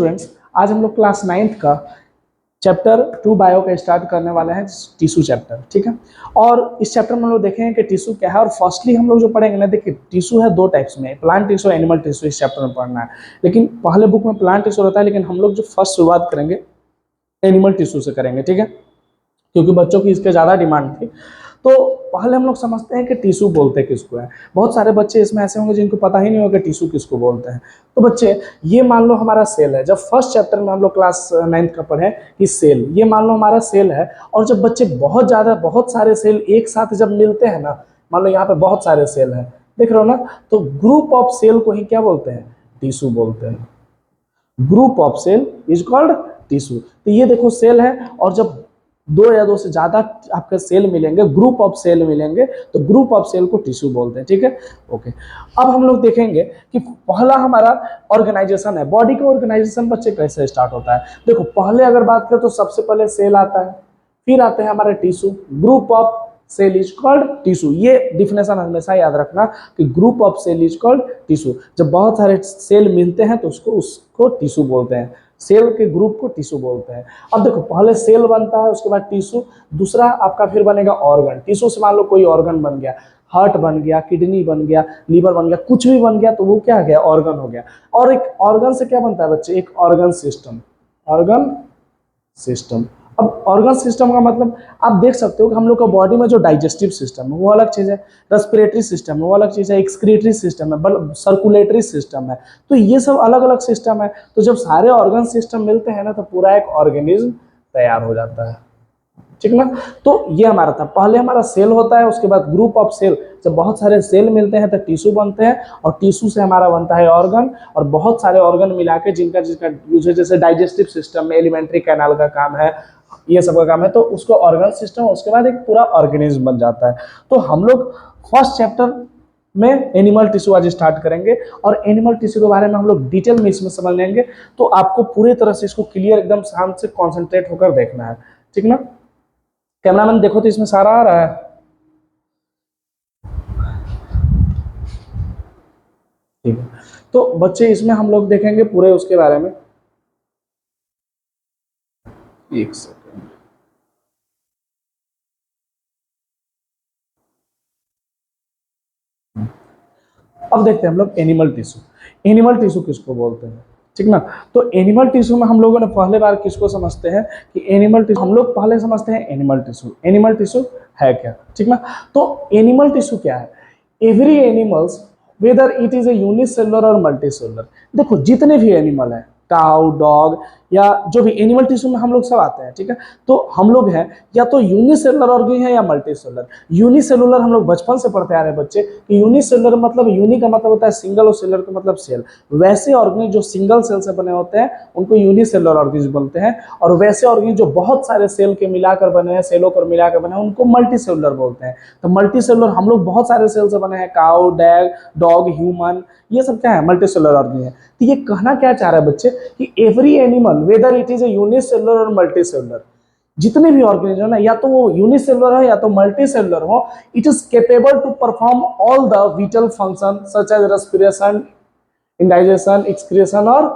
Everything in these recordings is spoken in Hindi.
स्टूडेंट्स, आज हम लोग क्लास 9th का चैप्टर 2 बायो का स्टार्ट करने वाले हैं, टिश्यू चैप्टर। ठीक है, और इस चैप्टर में हम लोग देखेंगे कि टिश्यू क्या है। और फर्स्टली हम लोग जो पढ़ेंगे ना, देखिए टिश्यू है दो टाइप्स में, प्लांट टिश्यू, एनिमल टिश्यू इस चैप्टर में पढ़ना है। लेकिन पहले बुक में प्लांट टिश्यू रहता है, लेकिन हम लोग जो फर्स्ट शुरुआत करेंगे एनिमल टिश्यू से करेंगे। ठीक है, क्योंकि बच्चों की इसके ज़्यादा डिमांड थी। तो पहले हम लोग समझते हैं कि टिश्यू बोलते किसको है। बहुत सारे बच्चे इसमें ऐसे होंगे जिनको पता ही नहीं होगा कि टिश्यू किसको बोलते हैं। तो बच्चे, ये मान लो हमारा सेल है। जब फर्स्ट चैप्टर में हम लोग क्लास 9th का पढ़े कि सेल, ये मान लो हमारा सेल है। और जब बच्चे बहुत सारे सेल एक साथ जब मिलते हैं ना, मान लो यहाँ पे बहुत सारे सेल हैं, देख रहे हो ना, तो ग्रुप ऑफ सेल को ही क्या बोलते हैं? टिश्यू बोलते हैं। Group of cell is called tissue. तो ये देखो सेल है, और जब दो या दो से ज्यादा आपके सेल मिलेंगे, ग्रुप ऑफ सेल मिलेंगे, तो ग्रुप ऑफ सेल को टिश्यू बोलते हैं। ठीक है, ओके। अब हम लोग देखेंगे कि पहला हमारा ऑर्गेनाइजेशन है। बॉडी का ऑर्गेनाइजेशन बच्चे कैसे स्टार्ट होता है। देखो, पहले अगर बात करें तो सबसे पहले सेल आता है, फिर आते हैं हमारे tissue. Group of cell is called tissue. ये डिफिनेशन हमेशा याद रखना कि group of cell is called tissue. जब बहुत सारे सेल मिलते हैं तो उसको टिश्यू बोलते हैं। सेल के ग्रुप को टिश्यू बोलते हैं। अब देखो, पहले सेल बनता है, उसके बाद टिश्यू, दूसरा आपका फिर बनेगा ऑर्गन। टिश्यू से मान लो कोई ऑर्गन बन गया, हार्ट बन गया, किडनी बन गया, लीवर बन गया, कुछ भी बन गया तो वो क्या गया? ऑर्गन हो गया। और एक ऑर्गन से क्या बनता है बच्चे? एक ऑर्गन सिस्टम। Organ system. अब ऑर्गन सिस्टम का मतलब आप देख सकते हो कि हम लोग का बॉडी में जो डाइजेस्टिव सिस्टम है वो अलग चीज़ है, रेस्पिरेटरी सिस्टम है वो अलग चीज़ है, एक्सक्रीटरी सिस्टम है, सर्कुलेटरी सिस्टम है। तो ये सब अलग अलग सिस्टम है। तो जब सारे ऑर्गन सिस्टम मिलते हैं ना, तो पूरा एक ऑर्गेनिज्म तैयार हो जाता है। ठीक ना? तो ये हमारा था, पहले हमारा सेल होता है, उसके बाद ग्रुप ऑफ सेल। जब बहुत सारे सेल मिलते हैं तो टिश्यू बनते हैं, और टिश्यू से हमारा बनता है ऑर्गन। और बहुत सारे ऑर्गन मिला के जिनका यूज है, जैसे डाइजेस्टिव सिस्टम में एलिमेंट्री कैनाल का काम है, ये सब का काम है, तो उसको ऑर्गन सिस्टम, उसके बाद एक पूरा ऑर्गेनिज्म बन जाता है। तो हम लोग फर्स्ट चैप्टर में एनिमल टिश्यू आज स्टार्ट करेंगे, और एनिमल टिश्यू के बारे में हम लोग डिटेल में इसमें समझ लेंगे। तो आपको पूरी तरह से इसको क्लियर, एकदम शांत से कॉन्सेंट्रेट होकर देखना है। ठीक ना? कैमरामैन देखो तो इसमें सारा आ रहा है। ठीक है, तो बच्चे इसमें हम लोग देखेंगे पूरे उसके बारे में। एक सेकंड, अब देखते हैं हम लोग एनिमल टिश्यू। एनिमल टिश्यू किसको बोलते हैं? ठीक ना? तो एनिमल टिश्यू में हम लोगों ने पहले बार किसको समझते हैं कि एनिमल टिश्यू, हम लोग पहले समझते हैं एनिमल टिश्यू। एनिमल टिश्यू है क्या? ठीक ना? तो एनिमल टिश्यू क्या है? Every animals, whether it is A unicellular और मल्टीसेलुलर। देखो, जितने भी एनिमल हैं, काउ, डॉग, या जो भी एनिमल टिश्यू में हम लोग सब आते हैं। ठीक है, तो हम लोग हैं या तो यूनिसेलुलर ऑर्गेनिज्म है या मल्टीसेलुलर। यूनिसेलुलर हम लोग बचपन से पढ़ते आ रहे हैं बच्चे कि यूनिसेलुलर मतलब, यूनि का मतलब होता है सिंगल, और सेलुलर का मतलब सेल। वैसे ऑर्गेनिज्म जो सिंगल सेल से बने होते हैं उनको यूनिसेलुलर ऑर्गेनिज्म बोलते हैं, और वैसे ऑर्गेनिज्म जो बहुत सारे सेल के मिलाकर बने हैं, सेलों पर मिलाकर बने हैं, उनको मल्टीसेलुलर बोलते हैं। तो मल्टीसेलुलर हम लोग बहुत सारे सेल से बने हैं, काउ, डॉग, ह्यूमन, ये सब क्या है? मल्टीसेलुलर ऑर्गेनिज्म है। तो ये कहना क्या चाह रहा है बच्चे कि every animal, whether it is A unicellular और मल्टीसेलुलर, जितने भी ऑर्गेनिज्म है, या तो वो यूनिसेलुलर है या तो मल्टीसेलुलर हो, it is capable to perform all the vital function such as respiration, indigestion, excretion और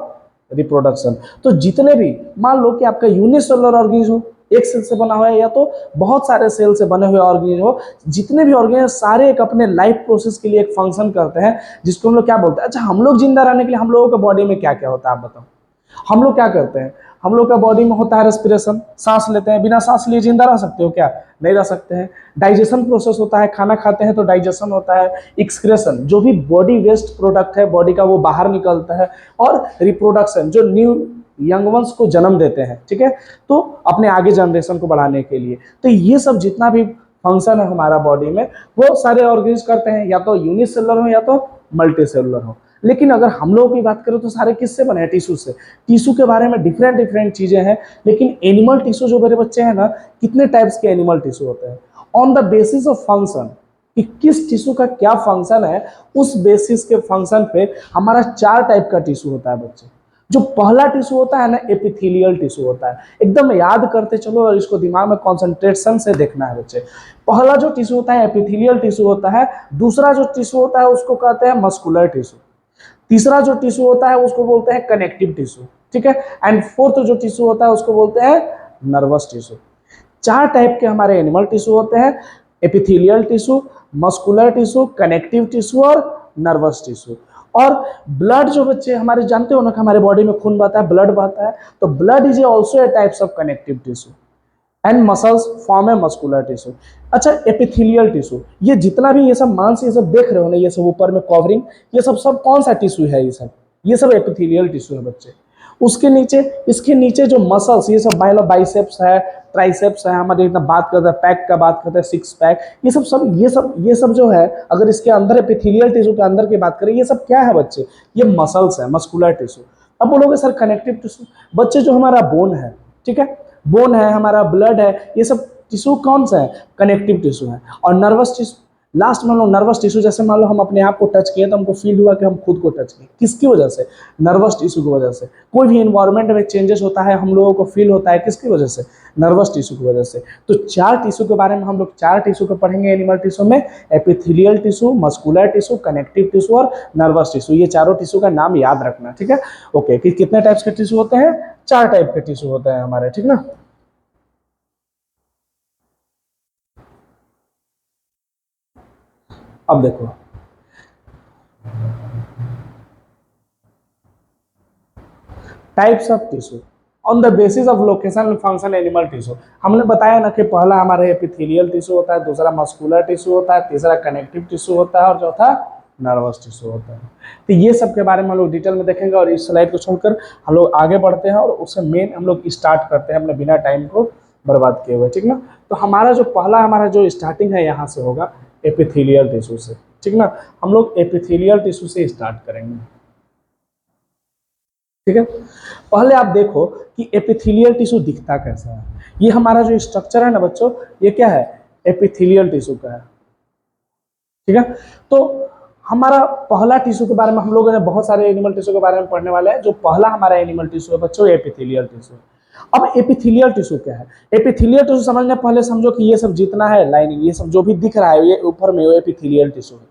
रिप्रोडक्शन। तो जितने भी, मान लो कि आपका यूनिसेलुलर ऑर्गेनिज्म हो, एक सेल से बना हुआ है, या तो बहुत सारे सेल से बने हुए ऑर्गेनिज्म हो, जितने भी ऑर्गेनिज्म सारे एक अपने लाइफ प्रोसेस के लिए एक फंक्शन करते हैं, जिसको हम लोग क्या बोलते हैं। अच्छा, हम लोग जिंदा रहने के लिए हम लोगों के बॉडी में क्या क्या होता है, आप बताओ। हम लोग क्या करते हैं? हम लोग का बॉडी में होता है रेस्पिरेशन, सांस लेते हैं। बिना सांस लिए जिंदा रह सकते हो क्या? नहीं रह सकते हैं। डाइजेशन प्रोसेस होता है, खाना खाते हैं तो डाइजेशन होता है। एक्सक्रेशन, जो भी बॉडी वेस्ट प्रोडक्ट है बॉडी का, वो बाहर निकलता है। और रिप्रोडक्शन, जो न्यू यंग वंस को जन्म देते हैं। ठीक है, तो अपने आगे जनरेशन को बढ़ाने के लिए। तो ये सब जितना भी फंक्शन है हमारा बॉडी में, वो सारे ऑर्गेनिज्म करते हैं, या तो यूनिसेलुलर हो या तो मल्टीसेलुलर हो। लेकिन अगर हम लोग की बात करें तो सारे किससे बने हैं? टिश्यू से। टिश्यू के बारे में डिफरेंट डिफरेंट चीजें हैं, लेकिन एनिमल टिश्यू जो मेरे बच्चे हैं ना, कितने टाइप्स के एनिमल टिश्यू होते हैं, on the basis of function, कि किस टिश्यू का क्या फंक्शन है, उस बेसिस के फंक्शन पे हमारा 4 टाइप का टिश्यू होता है बच्चे। जो पहला टिश्यू होता है ना, एपिथेलियल टिश्यू होता है। एकदम याद करते चलो, और इसको दिमाग में कॉन्सेंट्रेशन से देखना है बच्चे। पहला जो टिश्यू होता है एपिथेलियल टिश्यू होता है। दूसरा जो टिश्यू होता है उसको कहते हैं मस्कुलर टिश्यू। तीसरा जो टिश्यू होता है उसको बोलते हैं कनेक्टिव टिश्यू। ठीक है। एंड फोर्थ जो टिश्यू होता है उसको बोलते हैं नर्वस टिश्यू। चार टाइप के हमारे एनिमल टिश्यू होते हैं, epithelial tissue, muscular tissue, connective tissue और नर्वस टिश्यू। और ब्लड जो बच्चे हमारे जानते हो ना कि हमारे बॉडी में खून बहता है, ब्लड बहता है, तो blood is also a types of connective tissue and muscles form a muscular tissue. अच्छा, एपिथेलियल टिश्यू, ये जितना भी ये सब मांस ये सब देख रहे हो ना, ये सब ऊपर में कवरिंग, ये सब सब कौन सा टिश्यू है? ये सब एपिथेलियल टिश्यू है बच्चे। उसके नीचे, इसके नीचे जो मसल्स, ये सब बाइसेप्स है, ट्राइसेप्स है, हमारे इतना बात करते हैं पैक का, बात करते हैं सिक्स पैक, ये सब जो है, अगर इसके अंदर एपिथेलियल टिश्यू के अंदर की बात करें, ये सब क्या है बच्चे? ये मसल्स है, मस्कुलर टिश्यू। अब बोलोगे सर कनेक्टिव टिश्यू, बच्चे जो हमारा बोन है, ठीक है, बोन है, हमारा ब्लड है, ये सब टिश्यू कौन सा है? कनेक्टिव टिश्यू है। और नर्वस टिश्यू, लास्ट मान लो नर्वस टिश्यू, जैसे मान लो हम अपने आप को टच किए तो हमको फील हुआ कि हम खुद को टच किए, किसकी वजह से? नर्वस टिश्यू की वजह से। कोई भी इन्वायरमेंट में चेंजेस होता है हम लोगों को फील होता है, किसकी वजह से? नर्वस टिश्यू की वजह से। तो चार टिश्यू के बारे में हम लोग, चार टिश्यू को पढ़ेंगे एनिमल टिश्यू में, epithelial tissue, muscular tissue, connective tissue और नर्वस टिश्यू। ये चारों टिश्यू का नाम याद रखना, ठीक है। ओके, कि कितने टाइप्स के टिश्यू होते हैं? चार टाइप के टिश्यू होते हैं हमारे, ठीक ना। अब देखो, types of tissue on the basis of location and function animal tissue. हमने बताया ना कि पहला हमारा एपिथेलियल टिश्यू होता है, दूसरा मस्कुलर टिश्यू होता है, तीसरा कनेक्टिव टिश्यू होता है और चौथा नर्वस टिश्यू होता है। तो ये सब के बारे में हम लोग डिटेल में देखेंगे। और इस स्लाइड को छोड़कर हम लोग आगे बढ़ते हैं और उससे मेन हम लोग स्टार्ट करते हैं अपने बिना टाइम को बर्बाद किए हुए, ठीक ना। तो हमारा जो पहला हमारा जो स्टार्टिंग है यहाँ से होगा एपिथेलियल टिश्यू से, ठीक ना। हम लोग एपिथेलियल टिश्यू से स्टार्ट करेंगे, ठीक है। पहले आप देखो कि एपिथेलियल टिश्यू दिखता कैसा है। ये हमारा जो स्ट्रक्चर है ना बच्चों, ये क्या है? एपिथेलियल टिश्यू का है, ठीक है। तो हमारा पहला टिश्यू के बारे में हम लोगों ने बहुत सारे एनिमल टिश्यू के बारे में पढ़ने वाले हैं। जो पहला हमारा एनिमल टिश्यू है बच्चों, एपिथेलियल टिश्यू। अब एपिथेलियल टिश्यू क्या है? एपिथेलियल टिश्यू समझने पहले समझो कि ये सब जितना है लाइनिंग, ये सब जो भी दिख रहा है ये ऊपर में वो एपिथेलियल टिश्यू है।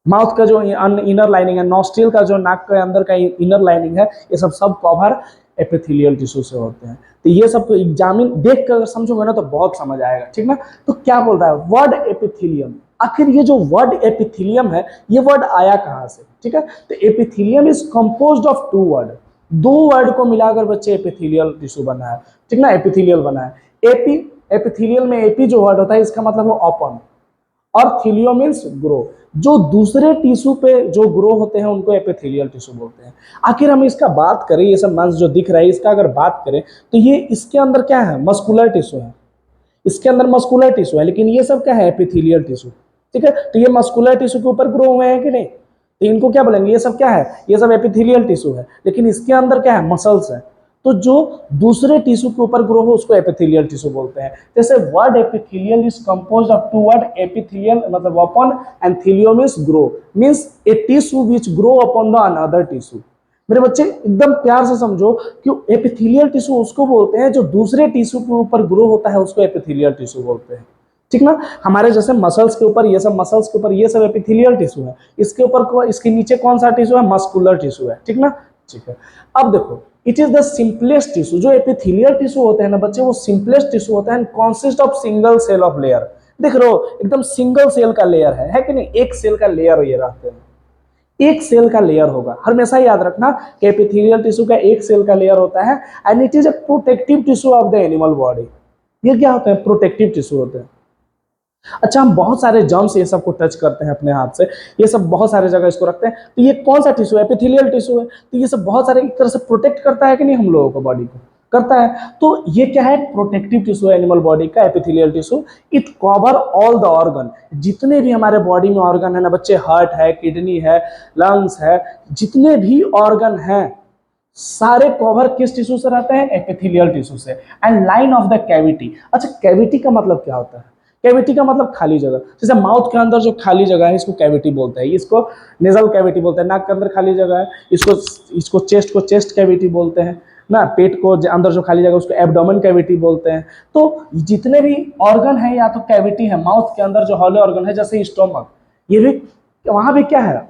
माउथ का जो इनर लाइनिंग है, नॉस्ट्रिल का जो नाक के अंदर का इनर लाइनिंग है, ये सब सब कवर एपिथेलियल टिश्यू से होते हैं। तो ये सब तो एग्जामिन देख कर समझोगे ना तो बहुत समझ आएगा, ठीक ना। तो क्या बोल रहा है वर्ड एपिथेलियम? आखिर ये जो वर्ड एपिथेलियम है, ये वर्ड आया कहाँ से, ठीक है। तो epithelium is composed of two word, दो वर्ड को मिलाकर बच्चे एपिथेलियल टिश्यू बना है, ठीक ना, एपिथेलियल बना है। एपी, एपिथेलियल में एपी जो वर्ड होता है इसका मतलब है ओपन, और थीलियो मीन्स ग्रो। जो दूसरे टिश्यू पे जो ग्रो होते हैं उनको एपिथेलियल टिश्यू बोलते हैं। आखिर हम इसका बात करें, ये सब मांस जो दिख रहा है इसका अगर बात करें तो ये इसके अंदर क्या है? मस्कुलर टिश्यू है, इसके अंदर मस्कुलर टिश्यू है, लेकिन ये सब क्या है? एपिथेलियल टिश्यू, ठीक है। तो ये मस्कुलर टिश्यू के ऊपर ग्रो हुए हैं कि नहीं? तो इनको क्या बोलेंगे? ये सब क्या है? ये सब एपिथेलियल टिश्यू है, लेकिन इसके अंदर क्या है? मसल्स है। तो जो दूसरे टिश्यू के ऊपर ग्रो हो उसको एपिथेलियल टिश्यू बोलते हैं। जैसे word epithelial is composed of two word, epithelial मतलब upon and thelio means grow, means a tissue which grow upon the another tissue. मेरे बच्चे एकदम प्यार से समझो कि एपिथेलियल टिश्यू उसको बोलते हैं जो दूसरे टिश्यू के ऊपर ग्रो होता है, उसको एपिथेलियल टिश्यू बोलते हैं, ठीक ना। हमारे जैसे मसल्स के ऊपर, ये सब मसल्स के ऊपर ये सब एपिथेलियल टिश्यू है, इसके ऊपर इसके नीचे कौन सा टिश्यू है? मस्कुलर टिश्यू है, ठीक ना, ठीक है। अब देखो, it is the simplest tissue. जो एपिथेलियल टिश्यू होते हैं ना बच्चे, वो सिंपलेस्ट टिश्यू होता है, consist of single cell of layer. देख रहे हो एकदम सिंगल सेल का लेयर है कि नहीं? एक सेल का लेयर ये रहते हैं, एक सेल का लेयर होगा। हमेशा याद रखना कि एपिथेलियल टिश्यू का एक सेल का लेयर होता है and it is a protective tissue of the animal body. ये क्या होता है? प्रोटेक्टिव टिश्यू होते हैं। अच्छा, हम बहुत सारे जर्म्स ये सब को टच करते हैं अपने हाथ से, ये सब बहुत सारे जगह इसको रखते हैं। तो ये कौन सा टिश्यू है? एपिथेलियल टिश्यू है। तो ये सब बहुत सारे एक तरह से प्रोटेक्ट करता है कि नहीं हम लोगों को, बॉडी को करता है। तो ये क्या है? प्रोटेक्टिव टिश्यू है एनिमल बॉडी का, epithelial tissue. It cover all the organ, जितने भी हमारे बॉडी में ऑर्गन है ना बच्चे, हार्ट है, किडनी है, लंग्स है, जितने भी ऑर्गन हैं सारे कवर किस टिश्यू से रहते हैं? एपिथेलियल टिश्यू से। And line of the cavity. अच्छा, कैविटी का मतलब क्या होता है? कैविटी का मतलब खाली जगह। जैसे माउथ के अंदर जो खाली जगह है इसको कैविटी बोलते हैं, इसको नेजल कैविटी बोलते हैं। नाक के अंदर खाली जगह है, इसको चेस्ट को चेस्ट कैविटी बोलते हैं ना। पेट को अंदर जो खाली जगह उसको एब्डोमेन कैविटी बोलते हैं। तो जितने भी ऑर्गन है या तो कैविटी है, माउथ के अंदर जो हॉलो ऑर्गन है जैसे स्टोमक, ये भी वहां भी क्या है?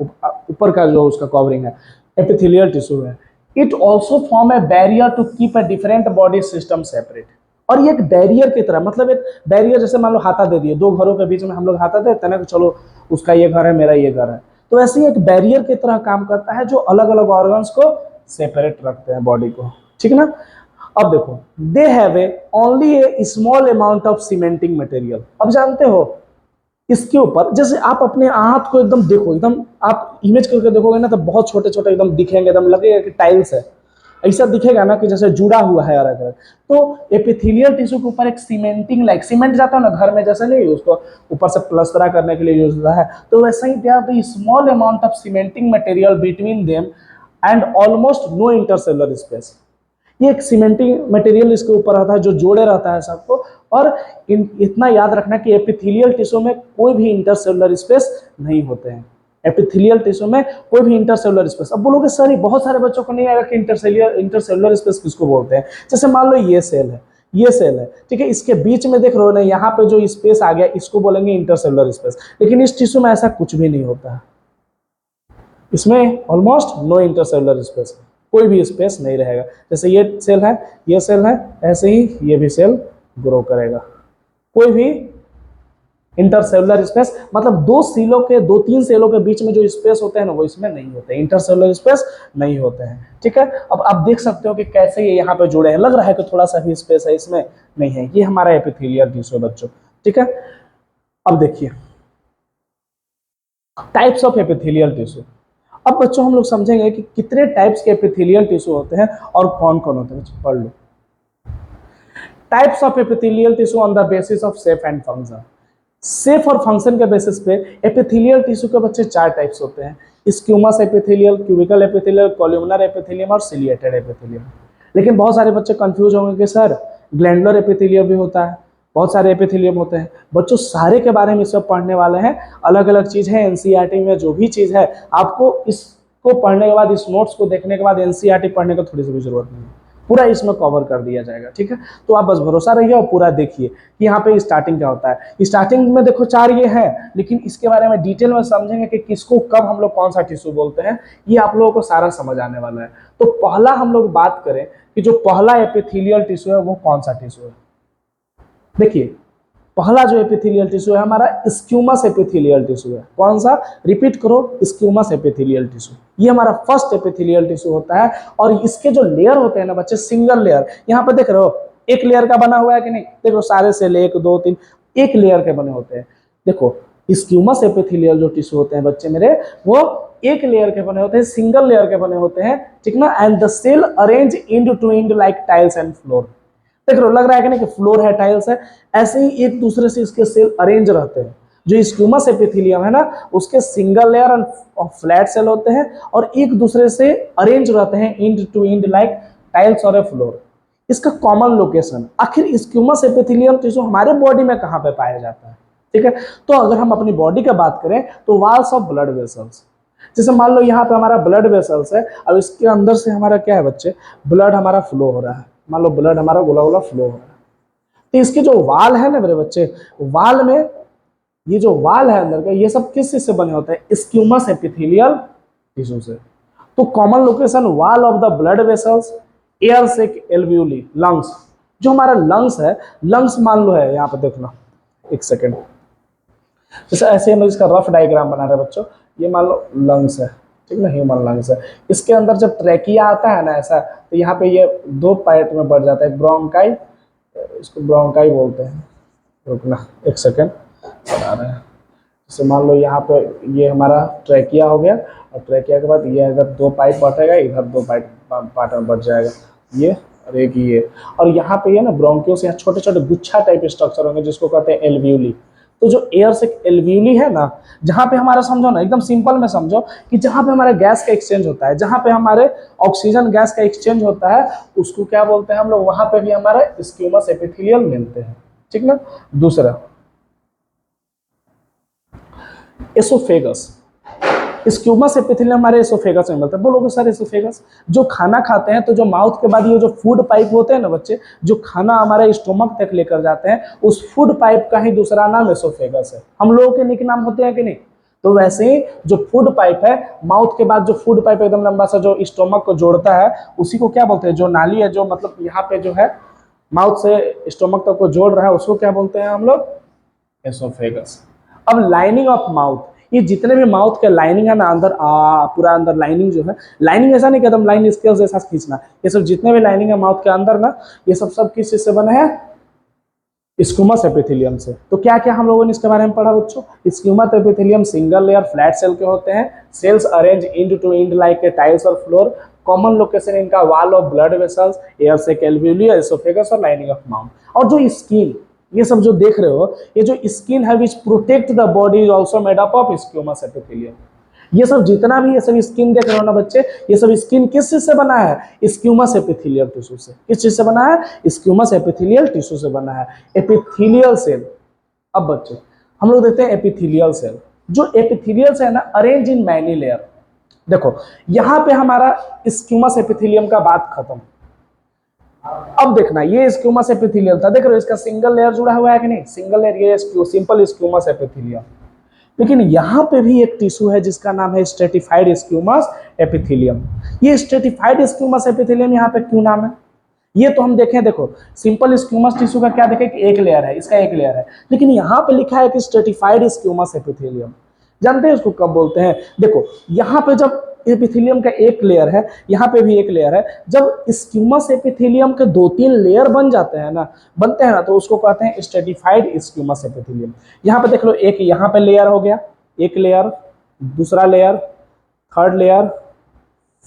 ऊपर का जो उसका कवरिंग है एपिथेलियल टिश्यू है। It also form a barrier to keep a different body system separate. और ये एक बैरियर की तरह, मतलब एक बैरियर, जैसे मान लो हाथा दे दिए, दो घरों के बीच में हम लोग हाथा देते हैं ना कि चलो उसका ये घर है मेरा ये घर है, तो ऐसे ही एक बैरियर की तरह काम करता है जो अलग अलग ऑर्गन्स को सेपरेट रखते हैं बॉडी को, ठीक ना। अब देखो, दे have A only A small amount of cementing material. अब जानते हो इसके ऊपर, जैसे आप अपने हाथ को एकदम देखो, एकदम आप इमेज करके देखोगे ना तो बहुत छोटे छोटे एकदम दिखेंगे, एकदम लगेगा कि टाइल्स है, ऐसा दिखेगा ना कि जैसे जुड़ा हुआ है अलग अलग। तो एपिथेलियल टिश्यू के ऊपर एक सीमेंटिंग, लाइक सीमेंट जाता है ना घर में, जैसे नहीं उसको ऊपर से प्लस्तरा करने के लिए यूज होता है, तो वैसा ही क्या होता है, small amount of cementing material between them and almost no intercellular space. ये एक सीमेंटिंग मटेरियल इसके ऊपर रहता है जो जोड़े रहता है सबको। और इतना याद रखना कि एपिथेलियल टिश्यू में कोई भी इंटरसेलुलर स्पेस नहीं होते हैं। एपिथेलियल टिश्यू में कोई भी इंटरसेलुलर स्पेस, अब बोलोगे सर ये बहुत सारे बच्चों को नहीं आएगा कि इंटरसेलुलर स्पेस किसको बोलते हैं। जैसे मान लो ये सेल है, ये सेल है, ठीक है, इसके बीच में देख रहे हो ना, यहाँ पे जो स्पेस आ गया इसको बोलेंगे इंटरसेलुलर स्पेस। लेकिन इस टिश्यू में ऐसा कुछ भी नहीं होता है, इसमें ऑलमोस्ट नो इंटरसेलुलर स्पेस, कोई भी स्पेस नहीं रहेगा। जैसे ये सेल है, ये सेल है, ऐसे ही ये भी सेल ग्रो करेगा, कोई भी इंटरसेलुलर स्पेस, मतलब दो सेलों के, दो तीन सेलों के बीच में जो स्पेस होते हैं ना वो इसमें नहीं होते, इंटरसेलुलर स्पेस नहीं होते हैं, ठीक है। अब आप देख सकते हो कि कैसे ये यहाँ पे जुड़े हैं, लग रहा है कि थोड़ा सा भी स्पेस है, इसमें नहीं है। ये हमारा एपिथेलियल टिश्यू है बच्चों, ठीक है। अब देखिए टाइप्स ऑफ एपिथेलियल टिश्यू। अब बच्चों हम लोग समझेंगे कि कितने टाइप्स के एपिथेलियल टिश्यू होते हैं और कौन कौन होते हैं, पढ़ लो। Types of epithelial tissue on the basis of shape and function. Shape और फंक्शन के बेसिस पे एपिथेलियल टिश्यू के बच्चे चार टाइप्स होते हैं, squamous epithelial, cubical epithelial, columnar epithelium और सिलिएटेड एपिथेलियम। लेकिन बहुत सारे बच्चे कंफ्यूज होंगे कि सर ग्लैंडुलर एपिथेलियम भी होता है, बहुत सारे एपिथेलियम होते हैं। बच्चों सारे के बारे में इस वक्त पढ़ने वाले हैं, अलग अलग चीज़ है। एनसीईआरटी में जो भी चीज़ है आपको इसको पढ़ने के बाद, इस नोट्स को देखने के बाद एनसीईआरटी पढ़ने का थोड़ी सी भी जरूरत नहीं है, पूरा इसमें कवर कर दिया जाएगा, ठीक है। तो आप बस भरोसा रहिए और पूरा देखिए कि यहाँ पे स्टार्टिंग क्या होता है। स्टार्टिंग में देखो चार ये है, लेकिन इसके बारे में डिटेल में समझेंगे कि किसको कब हम लोग कौन सा टिश्यू बोलते हैं, ये आप लोगों को सारा समझ आने वाला है। तो पहला हम लोग बात करें कि जो पहला एपिथेलियल टिश्यू है वो कौन सा टिश्यू है। देखिए पहला जो एपिथेलियल टिश्यू है हमारा स्क्यूमस एपिथेलियल टिश्यू है। कौन सा, रिपीट करो, स्क्यूमस एपिथेलियल टिश्यू। ये हमारा फर्स्ट एपिथेलियल टिश्यू होता है। और इसके जो लेयर होते हैं ना बच्चे, सिंगल लेयर, यहाँ पे देख रहे हो एक लेयर का बना हुआ है कि नहीं, देखो सारे सेल 1 2 3 एक लेयर के बने होते हैं। देखो स्क्यूमस एपिथेलियल जो टिश्यू होते हैं बच्चे मेरे, वो एक लेयर के बने होते हैं, सिंगल लेयर के बने होते हैं, ठीक ना। And the cell arrange end to end like tiles and floor. देख रहे हो, लग रहा है कि नहीं कि फ्लोर है, टाइल्स है, ऐसे ही एक दूसरे से इसके सेल अरेंज रहते हैं। जो स्क्यूमस एपिथेलियम है ना, उसके सिंगल लेयर और फ्लैट सेल होते हैं और एक दूसरे से अरेंज रहते हैं end to end like tiles और ए फ्लोर। इसका कॉमन लोकेशन, आखिर स्क्यूमस एपिथेलियम टिश्यू हमारे बॉडी में कहाँ पे पाया जाता है, ठीक है। तो अगर हम अपनी बॉडी की बात करें तो वॉल्स ऑफ ब्लड वेसल्स, जैसे मान लो यहाँ पे हमारा ब्लड वेसल्स है, अब इसके अंदर से हमारा क्या है बच्चे, ब्लड हमारा फ्लो हो रहा है, मान लो ब्लड हमारा गोला गोला फ्लो हो रहा है। तो इसके जो वाल है ना मेरे बच्चे, वाल में ये जो वाल है अंदर का, ये सब किस चीज से बने होते हैं, स्क्यूमस एपिथेलियल टिश्यू से। तो common location wall of the blood vessels, air sac alveoli, lungs, जो हमारा लंग्स है, लंग्स मान लो है यहाँ पे देखना, एक सेकेंड, जैसे ऐसे हम इसका रफ डायग्राम बना रहे हैं बच्चों, ये मान लो लंग्स है, ठीक ना, ह्यूमन लंग्स है। इसके अंदर जब ट्रैकिया आता है ना ऐसा, तो यहाँ पे ये दो पार्ट में बढ़ जाता है, ब्रोंकाई, इसको ब्रोंकाई बोलते हैं, रुकना एक सेकेंड बता रहे हैं। जैसे मान लो यहाँ पे ये हमारा ट्रैकिया हो गया, और ट्रैकिया के बाद ये अगर दो पाइप बढ़ेगा, इधर दो पार्ट में बढ़ जाएगा, ये और एक ये, और यहाँ पे ये ना ब्रोंकियोस, यहाँ छोटे छोटे गुच्छा टाइप स्ट्रक्चर होंगे जिसको कहते हैं एल्वियोली। तो जो एयर से एल्वियोली है ना, जहाँ पे हमारा, समझो ना एकदम सिंपल में समझो कि जहाँ पे हमारे गैस का एक्सचेंज होता है, जहाँ पे हमारे ऑक्सीजन गैस का एक्सचेंज होता है, उसको क्या बोलते हैं हम लोग, वहां पे भी हमारे स्क्यूमस एपिथेलियल मिलते हैं, ठीक ना। दूसरा एसोफेगस, स्क्यूमस एपिथेलियम हमारे एसोफेगस में मिलता है। बोलोगे सर एसोफेगस, जो खाना खाते हैं तो जो माउथ के बाद ये जो फूड पाइप होते हैं ना बच्चे, जो खाना हमारे स्टोमक तक लेकर जाते हैं, उस फूड पाइप का ही दूसरा नाम एसोफेगस है। हम लोगों के निक नाम होते हैं कि नहीं, तो वैसे ही जो फूड पाइप है, माउथ के बाद जो फूड पाइप एकदम लंबा सा जो स्टोमक को जोड़ता है, उसी को क्या बोलते हैं, जो नाली है जो मतलब यहाँ पे जो है माउथ से स्टोमक तक को जोड़ रहा है, उसको क्या बोलते हैं हम लोग, एसोफेगस। अब लाइनिंग ऑफ माउथ, ये जितने भी माउथ के लाइनिंग है ना, अंदर पूरा अंदर लाइनिंग जो है, लाइनिंग ऐसा नहीं कि एकदम लाइन स्केल जैसा खींचना, ये सब जितने भी लाइनिंग है माउथ के अंदर ना, ये सब किस चीज से बने हैं, स्क्यूमस एपिथेलियम से। तो क्या क्या हम लोगों ने इसके बारे में पढ़ा बच्चों, squamous epithelium single layer flat cell के होते हैं, cells arrange end to end like a tiles और फ्लोर, कॉमन लोकेशन इनका wall of blood vessels, air sac alveoli, oesophagus और लाइनिंग ऑफ माउथ। और जो स्किन, ये सब जो देख रहे हो, ये जो स्किन है विच protect the body is also made up of स्क्यूमस epithelium. ये सब जितना भी ये सब स्किन देख रहे हो ना बच्चे, ये सब स्किन किस चीज से बना है, स्क्यूमस एपिथेलियल टिश्यू से। किस चीज से बना है, स्क्यूमस एपिथेलियल टिश्यू से बना है, एपिथेलियल सेल। अब बच्चे हम लोग देखते हैं एपिथेलियल सेल। जो एपिथेलियल सेल है ना, अरेंज इन मैनी लेयर। देखो यहां पे हमारा स्क्यूमस एपिथेलियम का बात खत्म। अब देखना, ये स्क्यूमस एपिथेलियम था, देख रहे हो इसका सिंगल लेयर जुड़ा हुआ है कि नहीं, सिंगल लेयर, ये सिंपल स्क्यूमस एपिथेलियम। लेकिन यहाँ पे भी एक टिश्यू है जिसका नाम है स्ट्रेटिफाइड स्क्यूमस एपिथेलियम। ये स्ट्रेटिफाइड स्क्यूमस एपिथेलियम यहाँ पे क्यों नाम है, ये तो हम देखें, देखो सिंपल स्क्यूमस टिश्यू का क्या देखें कि एक लेयर है, इसका एक लेयर है, लेकिन यहाँ पे लिखा है कि स्ट्रेटिफाइड स्क्यूमस एपिथेलियम। जानते हैं इसको कब बोलते हैं, देखो यहाँ पे जब एपिथेलियम का एक लेयर है, यहाँ पे भी एक लेयर है, जब स्क्यूमस एपिथेलियम के 2-3 लेयर बन जाते हैं ना, बनते हैं ना, तो उसको कहते हैं स्ट्रेटिफाइड स्क्यूमस एपिथेलियम। यहाँ पे देख लो, एक यहाँ पे लेयर हो गया, एक लेयर, दूसरा layer, third layer,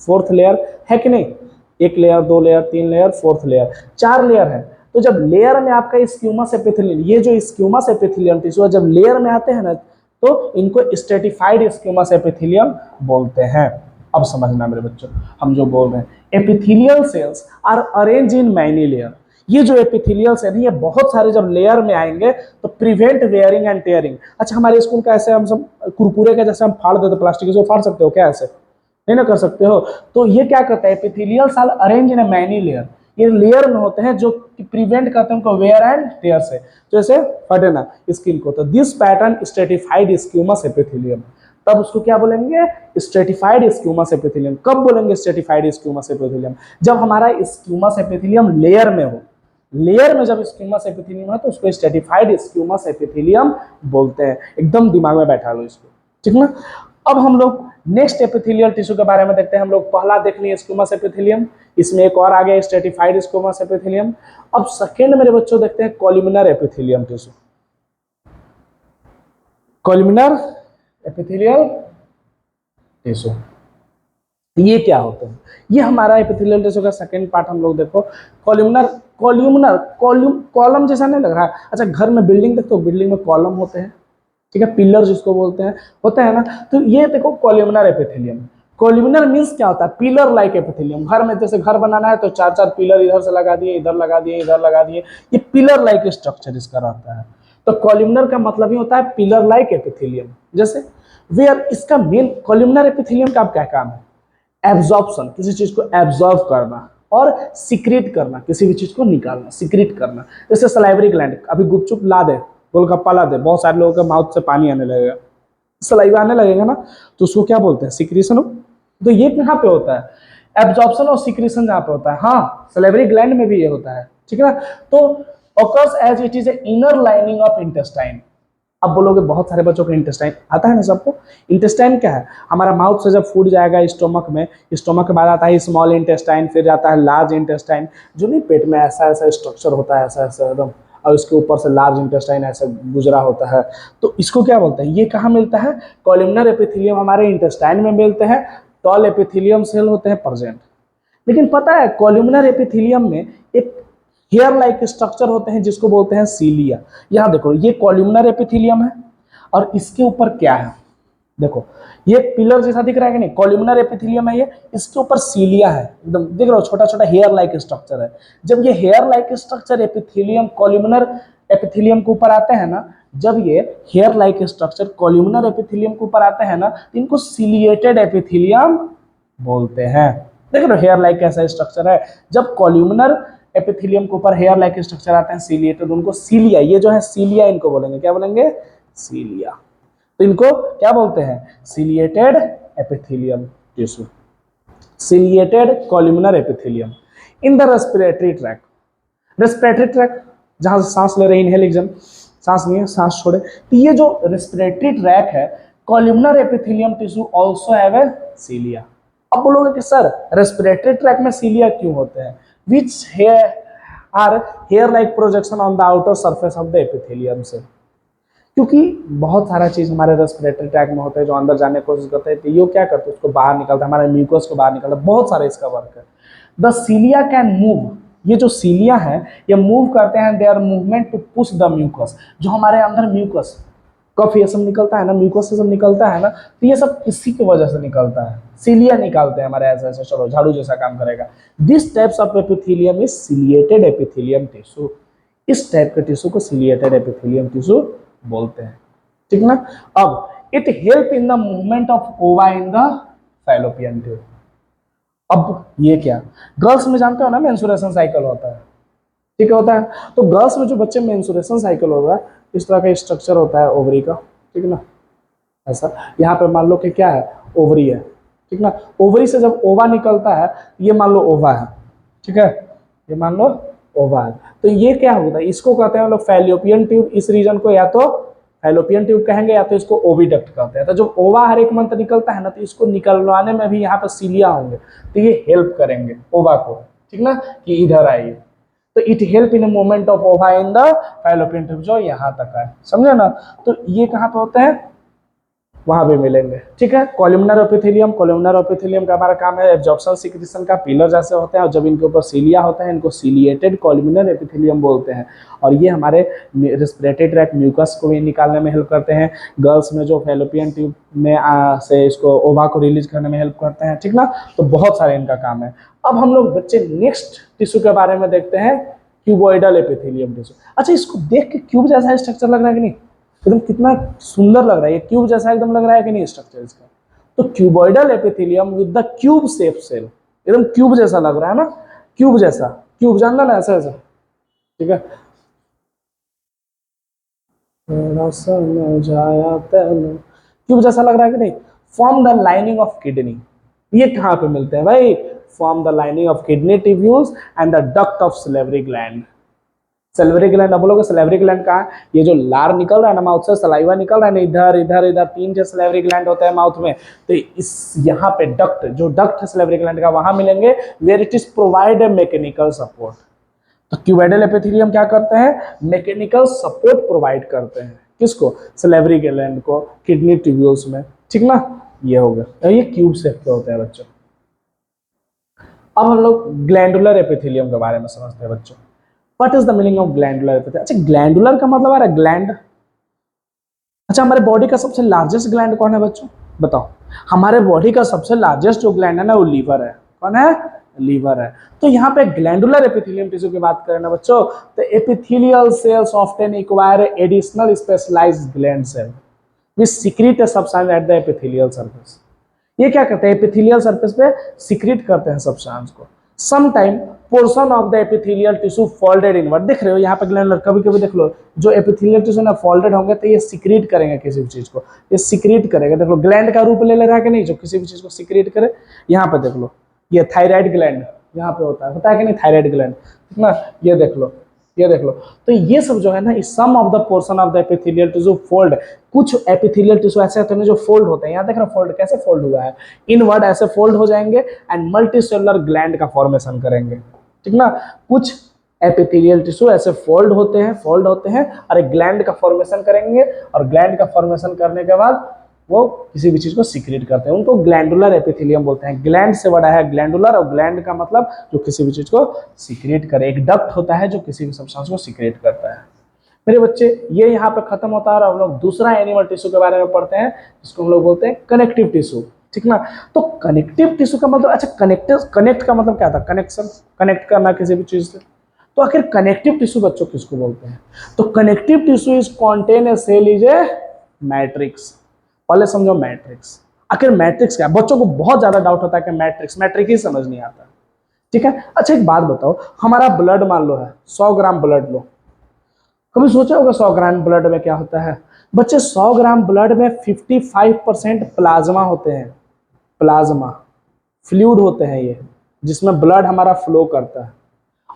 fourth layer, है कि नहीं, एक layer, 2 layer, 3 layer, fourth layer, 4 layer है। तो जब लेयर में आपका स्क्यूमस एपिथेलियम, ये जो स्क्यूमस एपिथेलियम टिश्यू है, जब लेयर में आते हैं ना, तो इनको स्ट्रेटिफाइड स्क्यूमस एपिथेलियम बोलते हैं। अब समझना मेरे बच्चों, हम जो बोल रहे हैं, epithelial cells are arrange in many layer. ये जो एपिथेलियल सेल है, ये बहुत सारे जब लेयर में आएंगे तो प्रिवेंट वेयरिंग एंड टेयरिंग। अच्छा, हमारे स्कूल का ऐसे हम सब कुरकुरे का जैसे हम फाड़ देते प्लास्टिक, इसको फाड़ सकते हो क्या, ऐसे नहीं ना कर सकते हो। तो ये क्या करता है, epithelial cell arrange in many layer, ये लेयर में होते हैं जो प्रिवेंट करते हैं उनको वेयर एंड टेयर से, जैसे फटे ना स्किन को। तो दिस पैटर्न स्ट्रेटिफाइड स्क्यूमस एपिथेलियम, तब उसको क्या बोलेंगे, स्ट्रेटिफाइड स्क्यूमस एपिथेलियम। कब बोलेंगे स्ट्रेटिफाइड स्क्यूमस एपिथेलियम, जब हमारा स्क्यूमस एपिथेलियम लेयर में हो। लेयर में जब स्क्यूमस एपिथेलियम है तो उसको स्ट्रेटिफाइड स्क्यूमस एपिथेलियम बोलते हैं। एकदम दिमाग में बैठा लो इसको, ठीक ना। अब हम लोग नेक्स्ट एपिथेलियल टिश्यू के बारे में देखते हैं। हम लोग पहला देख लिए स्क्यूमस एपिथेलियम, इसमें एक और आ गया स्ट्रेटिफाइड स्क्यूमस एपिथेलियम। अब सेकेंड मेरे बच्चों देखते हैं columnar epithelium tissue. Columnar epithelial tissue, ये क्या होता है, ये हमारा एपिथेलियल टिश्यू का सेकंड पार्ट। हम लोग देखो कॉलमनर, कॉलम जैसा नहीं लग रहा है। अच्छा, घर में बिल्डिंग देखो, बिल्डिंग में कॉलम होते हैं, ठीक है, पिलर जिसको बोलते हैं, होता है ना। तो ये देखो कॉलमनर एपिथेलियम। कॉलमनर मींस क्या होता है, पिलर लाइक एपिथेलियम। घर में जैसे घर बनाना है तो 4-4 पिलर इधर से लगा दिए, इधर लगा दिए, इधर लगा दिए, ये पिलर लाइक स्ट्रक्चर इसका रहता है। तो कॉलमनर का मतलब ही होता है पिलर लाइक एपिथेलियम। जैसे वेयर, इसका मेन कॉलमनर एपिथेलियम का क्या काम है, एब्जॉर्प्शन, किसी चीज को एब्जॉर्ब करना, और सिक्रेट करना, किसी भी चीज को निकालना, सिक्रेट करना। जैसे सलाइवरी ग्लैंड, अभी गुपचुप ला दे, गोलगप्पा ला दे, बहुत सारे लोगों के माउथ से पानी आने लगेगा, सलाइवा आने लगेगा ना, तो उसको क्या बोलते हैं, सिक्रीशन। तो ये कहाँ पे होता है, एब्जॉर्प्शन और सिक्रीशन जहाँ पे होता है। हाँ, सलाइवरी ग्लैंड में भी ये होता है, ठीक है ना। तो occurs as it is a inner lining of intestine. अब बोलोगे बहुत सारे बच्चों को इंटेस्टाइन आता है ना सबको। इंटेस्टाइन क्या है, हमारा माउथ से जब फूड जाएगा स्टोमक में, स्टोमक के बाद आता है स्मॉल इंटेस्टाइन, फिर जाता है लार्ज इंटेस्टाइन, जो नहीं पेट में ऐसा ऐसा स्ट्रक्चर होता है, ऐसा ऐसा एकदम, और उसके ऊपर से लार्ज इंटेस्टाइन ऐसा गुजरा होता है। तो इसको क्या बोलते हैं, ये कहाँ मिलता है, कॉलमनर एपिथेलियम हमारे इंटेस्टाइन में मिलते हैं। टॉल एपिथेलियम सेल होते हैं प्रेजेंट। लेकिन पता है कॉलमनर एपिथेलियम में एक हेयर लाइक स्ट्रक्चर होते हैं जिसको बोलते हैं सीलिया। यहाँ देखो, ये कॉलमनर एपिथेलियम है और इसके ऊपर क्या है, देखो ये पिलर जैसा दिख रहा है कि नहीं, कॉलमनर एपिथेलियम है ये, इसके ऊपर सीलिया है, एकदम दिख रहा हो, छोटा छोटा हेयर लाइक स्ट्रक्चर है। जब ये hair like structure epithelium, columnar epithelium के ऊपर आते हैं ना, जब ये hair like structure columnar epithelium के ऊपर आते हैं ना, तो इनको सिलिएटेड एपिथेलियम बोलते हैं। देख रहे हो हेयर लाइक कैसा स्ट्रक्चर है। जब कॉलमनर एपिथेलियम के ऊपर हेयर लाइक स्ट्रक्चर आते हैं सिलिएटेड, उनको सीलिया, ये जो है सीलिया इनको बोलेंगे, क्या बोलेंगे, सीलिया। तो इनको क्या बोलते हैं, ciliated epithelium tissue, ciliated columnar epithelium. In the respiratory tract, respiratory tract जहां से सांस ले रहे हैं, इनहेल एग्जाम, सांस लिए सांस छोड़े, तो ये जो रेस्पिरेटरी ट्रैक है, columnar epithelium tissue also have a cilia. अब बोलोगे कि सर रेस्पिरेटरी ट्रैक में सीलिया क्यों होते हैं, which hair or hair like projection on the outer surface of the epithelium से, क्योंकि बहुत सारा चीज हमारे रेस्पिरेटरी ट्रैक में होता है जो अंदर जाने की कोशिश करते हैं, तो ये क्या करते हैं, उसको बाहर निकलता है, हमारे म्यूकस को बाहर निकलता है, बहुत सारा इसका वर्क है। द सीलिया कैन मूव, ये जो सीलिया है ये मूव करते हैं, they are movement to push the mucus, जो हमारे अंदर म्यूकस कफ ये सब निकलता है ना, म्यूकस से सब निकलता है ना, तो ये सब इसी की वजह से निकलता है, सीलिया निकालते हैं हमारे ऐसे ऐसे, चलो झाड़ू जैसा काम करेगा। This types of epithelium is ciliated epithelium tissue, इस टाइप के टिश्यू को सिलिएटेड एपिथेलियम टिश्यू बोलते हैं, ठीक ना। अब it help in the movement of ओवा इन द फैलोपियन ट्यूब। अब ये क्या, गर्ल्स में जानते हो ना मेंस्ट्रुएशन साइकिल होता है, ठीक होता है, तो गर्ल्स में जो बच्चे मेंस्ट्रुएशन साइकिल होता है, इस तरह का स्ट्रक्चर होता है ओवरी का, ठीक ना, ऐसा। यहाँ पे मान लो कि क्या है, ओवरी है, ठीक ना, ओवरी से जब ओवा निकलता है, ये मान लो ओवा है, ठीक है, ये मान लो ओवा है, तो ये क्या होता है, इसको कहते हैं लोग फैलोपियन ट्यूब, इस रीजन को या तो फैलोपियन ट्यूब कहेंगे या तो इसको ओविडक्ट कहते हैं। तो जब ओवा हर एक मंथ निकलता है ना, तो इसको निकलवाने में भी यहाँ पर सीलिया होंगे, तो ये हेल्प करेंगे ओवा को, ठीक ना, कि इधर आइए, तो it help in movement of ओवा इन द फैलोपियन ट्यूब, जो यहाँ तक है, समझे ना। तो ये कहाँ पे होते हैं, वहां भी मिलेंगे, ठीक है। कॉलमनर एपिथेलियम, कॉलमनर एपिथेलियम का हमारा काम है एब्जॉर्प्शन सिक्रीशन का, पिलर जैसे होते हैं, और जब इनके ऊपर सीलिया होता है इनको सिलिएटेड कॉलमनर एपिथेलियम बोलते हैं, और ये हमारे रेस्पिरेटरी ट्रैक म्यूकस को भी निकालने में हेल्प करते हैं, गर्ल्स में जो फैलोपियन ट्यूब में से इसको ओवा को रिलीज करने में हेल्प करते हैं, ठीक ना। तो बहुत सारे इनका काम है। अब हम लोग बच्चे नेक्स्ट टिश्यू के बारे में देखते हैं, क्यूबॉइडल एपिथेलियम टिश्यू। अच्छा, इसको देख के क्यूब जैसा स्ट्रक्चर लग रहा है कि नहीं, एकदम कितना सुंदर लग रहा है, ये क्यूब जैसा एकदम लग रहा है कि नहीं स्ट्रक्चर इसका। तो cuboidal epithelium with the cube shape cell, एकदम क्यूब जैसा लग रहा है ना, क्यूब जैसा, क्यूब जानना ना, ऐसा ऐसा, ठीक है, समझाया क्यूब जैसा लग रहा है कि नहीं। Form the lining of kidney, ये कहाँ पे मिलते हैं भाई, form the lining of kidney tubules and the duct of salivary gland. Salivary gland, अब बोलोगे सलेवरी ग्लैंड कहाँ है, ये जो लार निकल रहा है ना माउथ से, सलाइवा निकल रहा है ना, इधर इधर इधर तीन जो सलेवरी ग्लैंड होता है माउथ में, तो इस यहाँ पे डक्ट, जो डक्ट है सलेवरी ग्लैंड का, वहां मिलेंगे, where it is provide a mechanical support. तो क्यूबॉइडल एपिथेलियम क्या करते हैं, मैकेनिकल सपोर्ट प्रोवाइड करते हैं, किसको, सलेवरी ग्लैंड को, किडनी ट्यूब्यूल्स में, ठीक ना। ये हो गया, ये क्यूब शेप के होते हैं बच्चों। अब हम लोग ग्लैंडुलर एपिथेलियम के बारे में समझते हैं बच्चों। What is the meaning of glandular epithelium. अच्छा, ग्लैंडुलर का मतलब आ रहा है ग्लैंड। अच्छा, हमारे बॉडी का सबसे लार्जेस्ट ग्लैंड कौन है बच्चों, बताओ। हमारे बॉडी का सबसे लार्जेस्ट जो ग्लैंड है ना, वो लीवर है। कौन है, लीवर है। तो यहाँ पे ग्लैंडुलर एपिथेलियम टिश्यू की बात करें ना बच्चों, तो epithelial cells often acquire additional specialized gland cell which secrete a substance at the epithelial surface। ये क्या करते हैं, एपिथेलियल सरफेस पे सिक्रीट करते हैं सब्सटेंस को। Sometime portion of the epithelial tissue folded inward, देख रहे हो यहाँ पे ग्लैंडुलर, कभी कभी देख लो जो एपिथेलियल टिश्यू ना फोल्डेड होंगे, तो ये सिक्रीट करेंगे किसी भी चीज को, ये सिक्रीट करेगा। देख लो ग्लैंड का रूप ले रहा है कि नहीं, जो किसी भी चीज को सिक्रीट करे। यहाँ पे देख लो, ये थायराइड ग्लैंड यहाँ पे होता है कि नहीं, थायराइड ग्लैंड, ठीक ना। ये देख लो, ये देख लो, तो ये सब जो है ना, इस some of the portion of the epithelial tissue fold. कुछ एपिथेलियल टिश्यू ऐसे होते हैं जो फोल्ड होते हैं, यहाँ देख रहे हो फोल्ड कैसे फोल्ड हुआ है, इनवर्ड ऐसे फोल्ड हो जाएंगे एंड मल्टीसेलुलर ग्लैंड का फॉर्मेशन करेंगे, ठीक ना। कुछ एपिथेलियल टिश्यू ऐसे फोल्ड होते हैं और एक ग्लैंड का फॉर्मेशन करेंगे, और ग्लैंड का फॉर्मेशन करने के बाद वो किसी भी चीज को सिक्रीट करते हैं, उनको ग्लैंडुलर एपिथेलियम बोलते हैं। ग्लैंड से बड़ा है ग्लैंडुलर, और ग्लैंड का मतलब जो किसी भी चीज को सिक्रीट करे। एक डक्ट होता है जो किसी भी सब्सटेंस को सिक्रीट करता है। मेरे बच्चे, ये यहाँ पे खत्म होता है और हम लोग दूसरा एनिमल टिश्यू के बारे में पढ़ते हैं, जिसको हम लोग बोलते हैं कनेक्टिव टिश्यू, ठीक ना। तो कनेक्टिव टिश्यू का मतलब, अच्छा कनेक्ट का मतलब क्या था, कनेक्शन, कनेक्ट करना किसी भी चीज से। तो आखिर कनेक्टिव टिश्यू बच्चों किसको बोलते हैं, तो connective tissue is contain a cell is a matrix. पहले समझो मैट्रिक्स, आखिर मैट्रिक्स क्या है, बच्चों को बहुत ज्यादा डाउट होता है कि मैट्रिक ही समझ नहीं आता, ठीक है। अच्छा, एक बात बताओ, हमारा ब्लड मान लो है 100 ग्राम ब्लड लो, कभी सोचा होगा 100 ग्राम ब्लड में क्या होता है। बच्चे 100 ग्राम ब्लड में 55% प्लाज्मा होते हैं, प्लाज्मा फ्लूइड होते हैं ये, जिसमें ब्लड हमारा फ्लो करता है,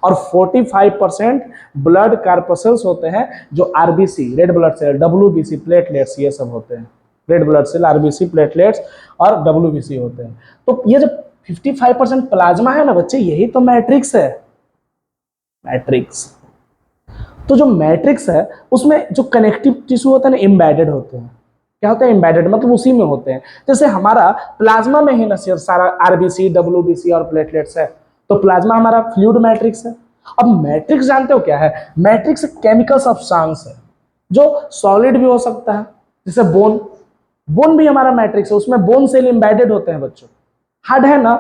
और 45% ब्लड कार्पसेल्स होते हैं जो RBC, red blood cell, WBC, platelets, ये सब होते हैं। Red blood cell, RBC, platelets और डब्ल्यूबीसी होते हैं। तो ये जो 55% प्लाज्मा है ना बच्चे, यही तो मैट्रिक्स है, मैट्रिक्स। तो जो मैट्रिक्स है उसमें जो कनेक्टिव टिश्यू होता है ना, एम्बेडेड होते हैं। क्या होता है एम्बेडेड, मतलब उसी में होते हैं। जैसे हमारा प्लाज्मा में ही ना सारा आरबीसी, डब्ल्यूबीसी और प्लेटलेट्स है, तो प्लाज्मा हमारा फ्लूइड मैट्रिक्स है। अब मैट्रिक्स जानते हो क्या है? मैट्रिक्स केमिकल सब्सटेंस है जो सॉलिड भी हो सकता है, जैसे बोन, बोन भी हमारा मैट्रिक्स है, उसमें बोन सेल एम्बेडेड होते हैं बच्चों। हार्ड है ना,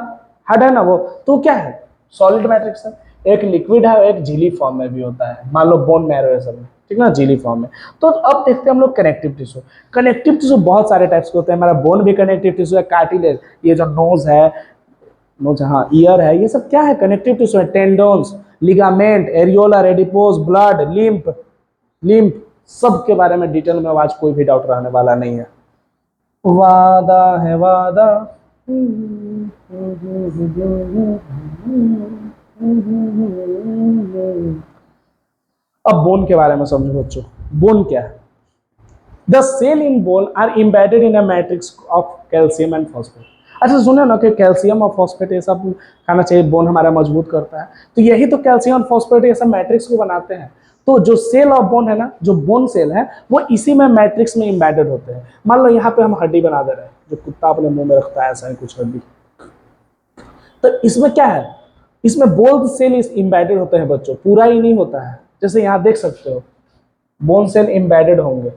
हार्ड है ना वो, तो क्या है? सॉलिड मैट्रिक्स है। एक लिक्विड है, एक झिली फॉर्म में भी होता है, मान लो बोन मैरो है सब, ठीक ना, झिली फॉर्म में। तो अब देखते हैं हम लोग कनेक्टिव टिश्यू। कनेक्टिव टिश्यू बहुत सारे टाइप्स के होते हैं। हमारा बोन भी कनेक्टिव टिश्यू है, कार्टिलेज, ये जो नोज है, नोज, हाँ, ईयर है, ये सब क्या है? कनेक्टिव टिश्यू है। Tendons, ligament, areolar, adipose, blood, lymph, lymph, सब के बारे में डिटेल में आज कोई भी डाउट रहने वाला नहीं है। वादा है वादा। अब बोन के बारे में समझो बच्चों, बोन क्या है? The cell in bone are embedded in a matrix of calcium and phosphate. अच्छा सुनो ना कि कैल्शियम और फॉस्फेट ये सब खाना चाहिए, बोन हमारा मजबूत करता है। तो यही तो कैल्शियम और फॉस्फेट ये सब मैट्रिक्स को बनाते हैं। तो जो सेल ऑफ बोन है ना, जो बोन सेल है, वो इसी में मैट्रिक्स में एम्बेडेड होते हैं। मान लो यहाँ पे हम हड्डी बना दे रहे हैं, जो कुत्ता अपने मुंह में रखता है, ऐसा है कुछ हड्डी। तो इसमें क्या है? इसमें बोन सेल एम्बेडेड होते हैं बच्चों, पूरा ही नहीं होता है। जैसे यहाँ देख सकते हो बोन सेल एम्बेडेड होंगे,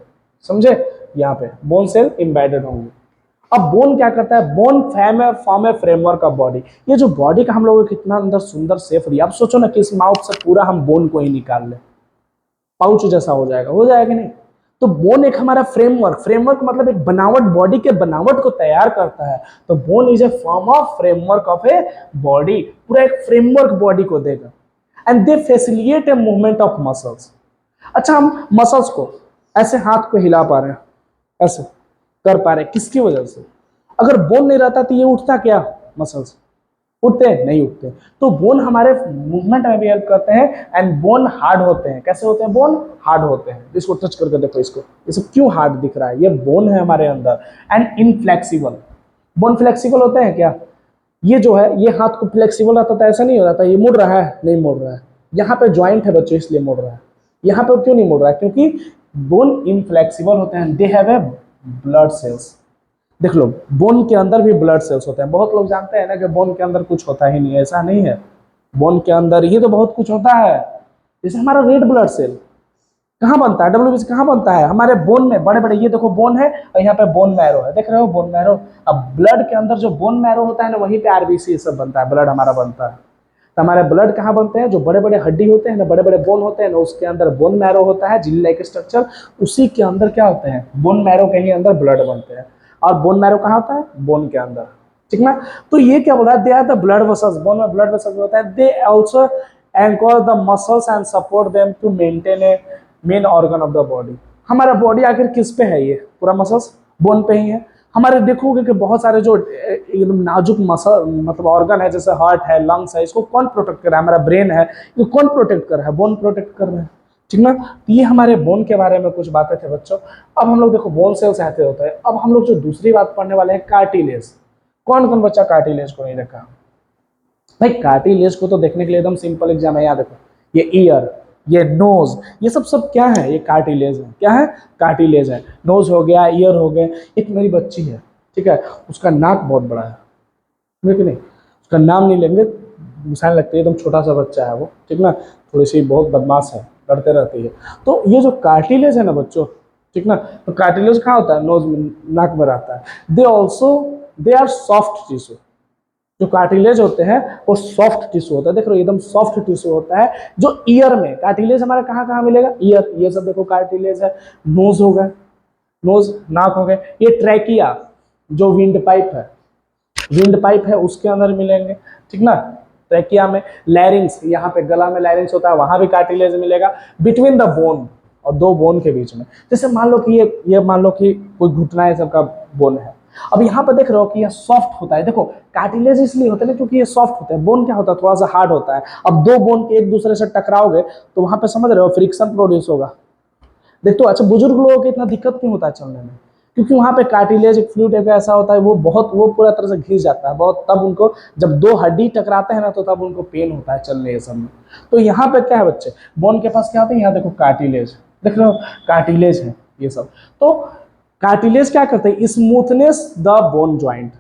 समझे? यहाँ पे बोन सेल एम्बेडेड होंगे। अब बोन क्या करता है? बोन फॉर्म है फ्रेमवर्क ऑफ बॉडी। ये जो बॉडी का हम लोगों को कितना अंदर सुंदर शेप दिया। अब सोचो ना कि इस माउथ से पूरा हम बोन को ही निकाल ले, पाउच जैसा हो जाएगा, हो जाएगा नहीं? तो बोन एक हमारा फ्रेमवर्क, फ्रेमवर्क मतलब एक बनावट, बॉडी के बनावट को तैयार करता है। तो bone is a form of framework of a body, पूरा एक फ्रेमवर्क बॉडी को देगा। And they facilitate a movement of muscles. अच्छा, हम मसल्स को ऐसे हाथ को हिला पा रहे हैं, ऐसे कर पा रहे हैं, किसकी वजह से? अगर बोन नहीं रहता तो ये उठता क्या? मसल्स उठते हैं? नहीं उठते। तो बोन हमारे मूवमेंट में भी हेल्प करते हैं। एंड बोन हार्ड होते हैं। कैसे होते हैं? बोन हार्ड होते हैं। इसको टच करके देखो, इसको, ये सब क्यों हार्ड दिख रहा है? ये बोन है हमारे अंदर। एंड इनफ्लेक्सिबल, बोन फ्लेक्सिबल होते हैं क्या? ये जो है, ये हाथ को फ्लेक्सिबल रहता था, ऐसा नहीं हो जाता, ये मुड़ रहा है, नहीं मुड़ रहा है। यहाँ पे ज्वाइंट है बच्चों, इसलिए मुड़ रहा है। यहाँ पे क्यों नहीं मुड़ रहा है? क्योंकि बोन इनफ्लेक्सिबल होते हैं। दे हैव ए ब्लड सेल्स। देख लो, बोन के अंदर भी ब्लड सेल्स होते हैं। बहुत लोग जानते हैं ना कि बोन के अंदर कुछ होता ही नहीं है, ऐसा नहीं है। बोन के अंदर ही तो बहुत कुछ होता है। जैसे हमारा रेड ब्लड सेल कहाँ बनता है? डब्ल्यूबीसी कहाँ बनता है? हमारे बोन में, बड़े बड़े, ये देखो बोन है और यहाँ पे बोन मैरो है, देख रहे हो बोन मैरो। अब ब्लड के अंदर जो बोन मैरो होता है ना, वहीं पे आरबीसी सब बनता है, ब्लड हमारा बनता है। तो हमारे ब्लड कहाँ बनते हैं? जो बड़े बड़े हड्डी होते हैं ना, बड़े बड़े बोन होते हैं ना, उसके अंदर बोन मैरो होता है, जिल लाइक स्ट्रक्चर। उसी के अंदर क्या होते हैं? बोन मैरो के ही अंदर ब्लड बनते हैं। और बोन मैरो कहाँ होता है? बोन के अंदर, ठीक ना? तो ये क्या बोला? They are the blood vessels. Bone में ब्लड वेसल्स होता है। They also anchor the muscles and support them to maintain a main organ of the body. हमारा बॉडी आखिर किस पे है? ये पूरा मसल्स बोन पे ही है। हमारे देखोगे कि बहुत सारे जो एकदम नाजुक मसल, मतलब ऑर्गन है, जैसे हार्ट है, लंग्स है, इसको कौन प्रोटेक्ट कर रहा है? हमारा ब्रेन है, ये कौन प्रोटेक्ट कर रहा है? बोन प्रोटेक्ट कर रहा है, ठीक ना? तो ये हमारे बोन के बारे में कुछ बातें थे बच्चों। अब हम लोग देखो बोन सेल्स ऐसे होते हैं। अब हम लोग जो दूसरी बात पढ़ने वाले हैं, कार्टिलेज। कौन कौन बच्चा कार्टिलेज को नहीं देखा? भाई कार्टिलेज को तो देखने के लिए एकदम सिंपल एग्जाम है। यहाँ देखो, ये ईयर, ये नोज, ये सब सब क्या है? ये कार्टिलेज है। क्या है? कार्टिलेज है। नोज हो गया, ईयर हो गए। एक मेरी बच्ची है, ठीक है, उसका नाक बहुत बड़ा है, ठीक नहीं? उसका नाम नहीं लेंगे, निशान लगती है, एकदम छोटा सा बच्चा है वो, ठीक ना? थोड़ी सी बहुत बदमाश है, लड़ते रहती है। तो ये जो कार्टिलेज है ना बच्चों, ठीक ना, तो कार्टिलेज कहाँ होता है? नोज में, नाक में रहता है। They are soft tissue. जो कार्टिलेज होते हैं वो सॉफ्ट टिश्यू होता है। देख लो एकदम सॉफ्ट टिश्यू होता है। जो ईयर में, कार्टिलेज हमारा कहाँ कहाँ मिलेगा? ईयर, ये सब देखो कार्टिलेज है। नोज हो गए, नोज, नाक हो गए। ये ट्रैकिया, जो विंड पाइप है, विंड पाइप है, उसके अंदर मिलेंगे, ठीक ना? ट्रैकिया में। लैरिंग्स, यहाँ पे गला में लैरिंग्स होता है, वहां भी कार्टिलेज मिलेगा। बिटवीन द बोन, और दो बोन के बीच में। जैसे मान लो कि ये मान लो कि कोई घुटना है सबका बोन है। अब यहाँ पे देख रहे हो कि ये सॉफ्ट होता है। देखो कार्टिलेज इसलिए होता है ना क्योंकि ये सॉफ्ट होता है, बोन क्या होता है थोड़ा सा हार्ड होता है। अब दो बोन के एक दूसरे से टकराओगे तो वहां पे समझ रहे हो फ्रिक्शन प्रोड्यूस होगा। देखो अच्छा बुजुर्ग लोगों को इतना दिक्कत क्यों होता है चलने में, क्योंकि वहां पे कार्टिलेज एक फ्लूइड एक ऐसा होता है वो पूरा तरह से घिस जाता है बहुत, तब उनको जब दो हड्डी टकराते हैं ना तो तब उनको पेन होता है चलने ये सब में। तो यहाँ पे क्या है बच्चे, बोन के पास क्या होता है, यहाँ देखो कार्टिलेज, देख रहे हो कार्टिलेज है ये सब। तो कार्टिलेज क्या करते हैं, स्मूथनेस द बोन ज्वाइंट,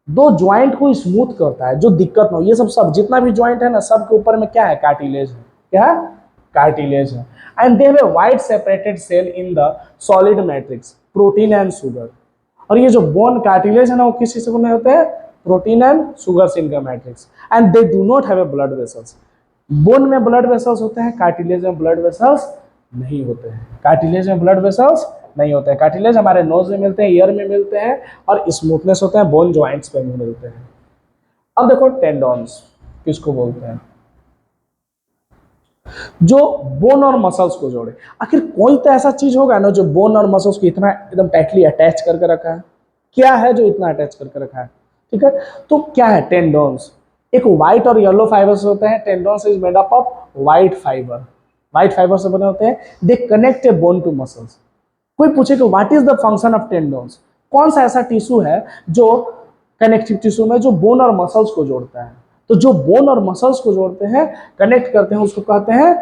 दो ज्वाइंट को स्मूथ करता है जो दिक्कत ना हो। ये सब जितना भी ज्वाइंट है ना सब के ऊपर में क्या है, कार्टिलेज है। क्या है, कार्टिलेज है। And they have a wide separated cell in the solid matrix, protein and sugar. और ये जो बोन कार्टिलेज है ना वो किस चीज से बने होते हैं, प्रोटीन एंड शुगर इनका matrix. And they do not have a blood vessels, bone में ब्लड वेसल्स होते हैं, कार्टिलेज में ब्लड वेसल्स नहीं होते हैं। कार्टिलेज में ब्लड वेसल्स नहीं होते हैं। कार्टिलेज हमारे नोज में मिलते हैं, ईयर में मिलते हैं, और स्मूथनेस होते हैं बोन ज्वाइंट्स पे मिलते हैं। अब देखो टेंडॉन्स किसको बोलते हैं, जो बोन और मसल्स को जोड़े। आखिर कोई तो ऐसा चीज होगा ना जो बोन और मसल्स को इतना एकदम टाइटली अटैच करके रखा है। क्या है जो इतना अटैच करके रखा है, ठीक है। तो क्या है टेंडॉन्स, एक व्हाइट और येलो फाइबर्स होते हैं। Tendons is made up of white fibre, white fibre से बने होते हैं। They connect a bone to muscles. कोई पूछे कि what is the function of tendons, कौन सा ऐसा टिश्यू है जो कनेक्टिव टिश्यू में जो बोन और मसल्स को जोड़ता है। तो जो बोन और मसल्स को जोड़ते हैं, कनेक्ट करते हैं, उसको कहते हैं,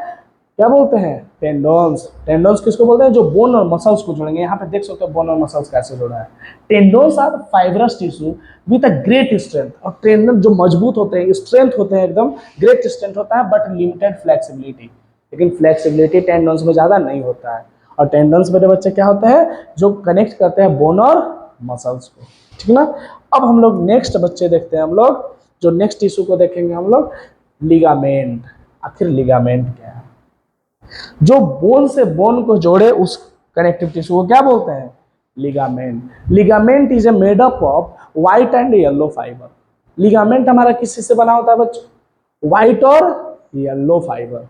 क्या बोलते हैं, टेंडॉन्स। टेंडॉन्स किसको बोलते हैं, जो बोन और मसल्स को जोड़ेंगे। यहाँ पे देख सकते हो बोन और मसल्स कैसे जोड़ा है। Tendons are fibrous tissue with a great strength. और टेंडन जो मजबूत होते हैं, स्ट्रेंथ होते हैं एकदम, ग्रेट स्ट्रेंथ होता है, बट लिमिटेड फ्लेक्सिबिलिटी। लेकिन फ्लेक्सिबिलिटी टेंडॉन्स में ज्यादा नहीं होता है। और टेंडन्स मेरे बच्चे क्या होते हैं, जो कनेक्ट करते हैं बोन और मसल्स को, ठीक ना। अब हम लोग नेक्स्ट बच्चे देखते हैं, हम लोग जो नेक्स्ट टिश्यू को देखेंगे हम लोग, लिगामेंट। आखिर लिगामेंट क्या है, जो बोन से बोन को जोड़े उस कनेक्टिव टिश्यू को क्या बोलते हैं, ligament. Ligament is a made up of white and yellow fibre. Ligament हमारा किस चीज से बना होता है बच्चों, व्हाइट और येलो फाइबर,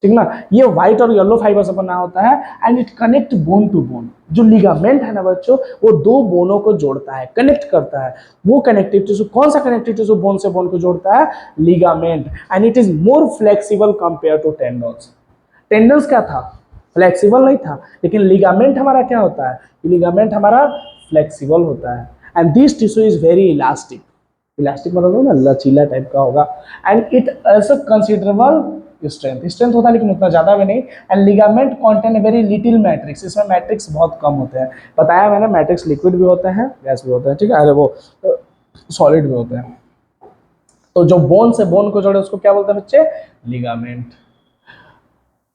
ठीक ना। ये व्हाइट और येलो फाइबर से बना होता है। And it connect bone to bone. जो लिगामेंट है ना बच्चों, वो दो बोनों को जोड़ता है, कनेक्ट करता है। वो कनेक्टिव टिश्यू, कौन सा कनेक्टिव टिश्यू बोन से बोन को जोड़ता है, ligament. And it is more flexible compare to tendons. Tendons क्या था, फ्लेक्सिबल नहीं था, लेकिन लिगामेंट हमारा क्या होता है, लिगामेंट हमारा फ्लेक्सिबल होता है। And this tissue is very elastic. Elastic मतलब ना लचीला टाइप का होगा। And it also considerable strength होता है, लेकिन उतना ज्यादा भी नहीं। And ligament contain very little matrix, इसमें मैट्रिक्स बहुत कम होते हैं। बताया मैंने, मैट्रिक्स लिक्विड भी होते हैं, गैस भी होते हैं, ठीक है, अरे वो सॉलिड भी होते हैं। तो जो बोन से बोन को जोड़े उसको क्या बोलते हैं बच्चे, लिगामेंट।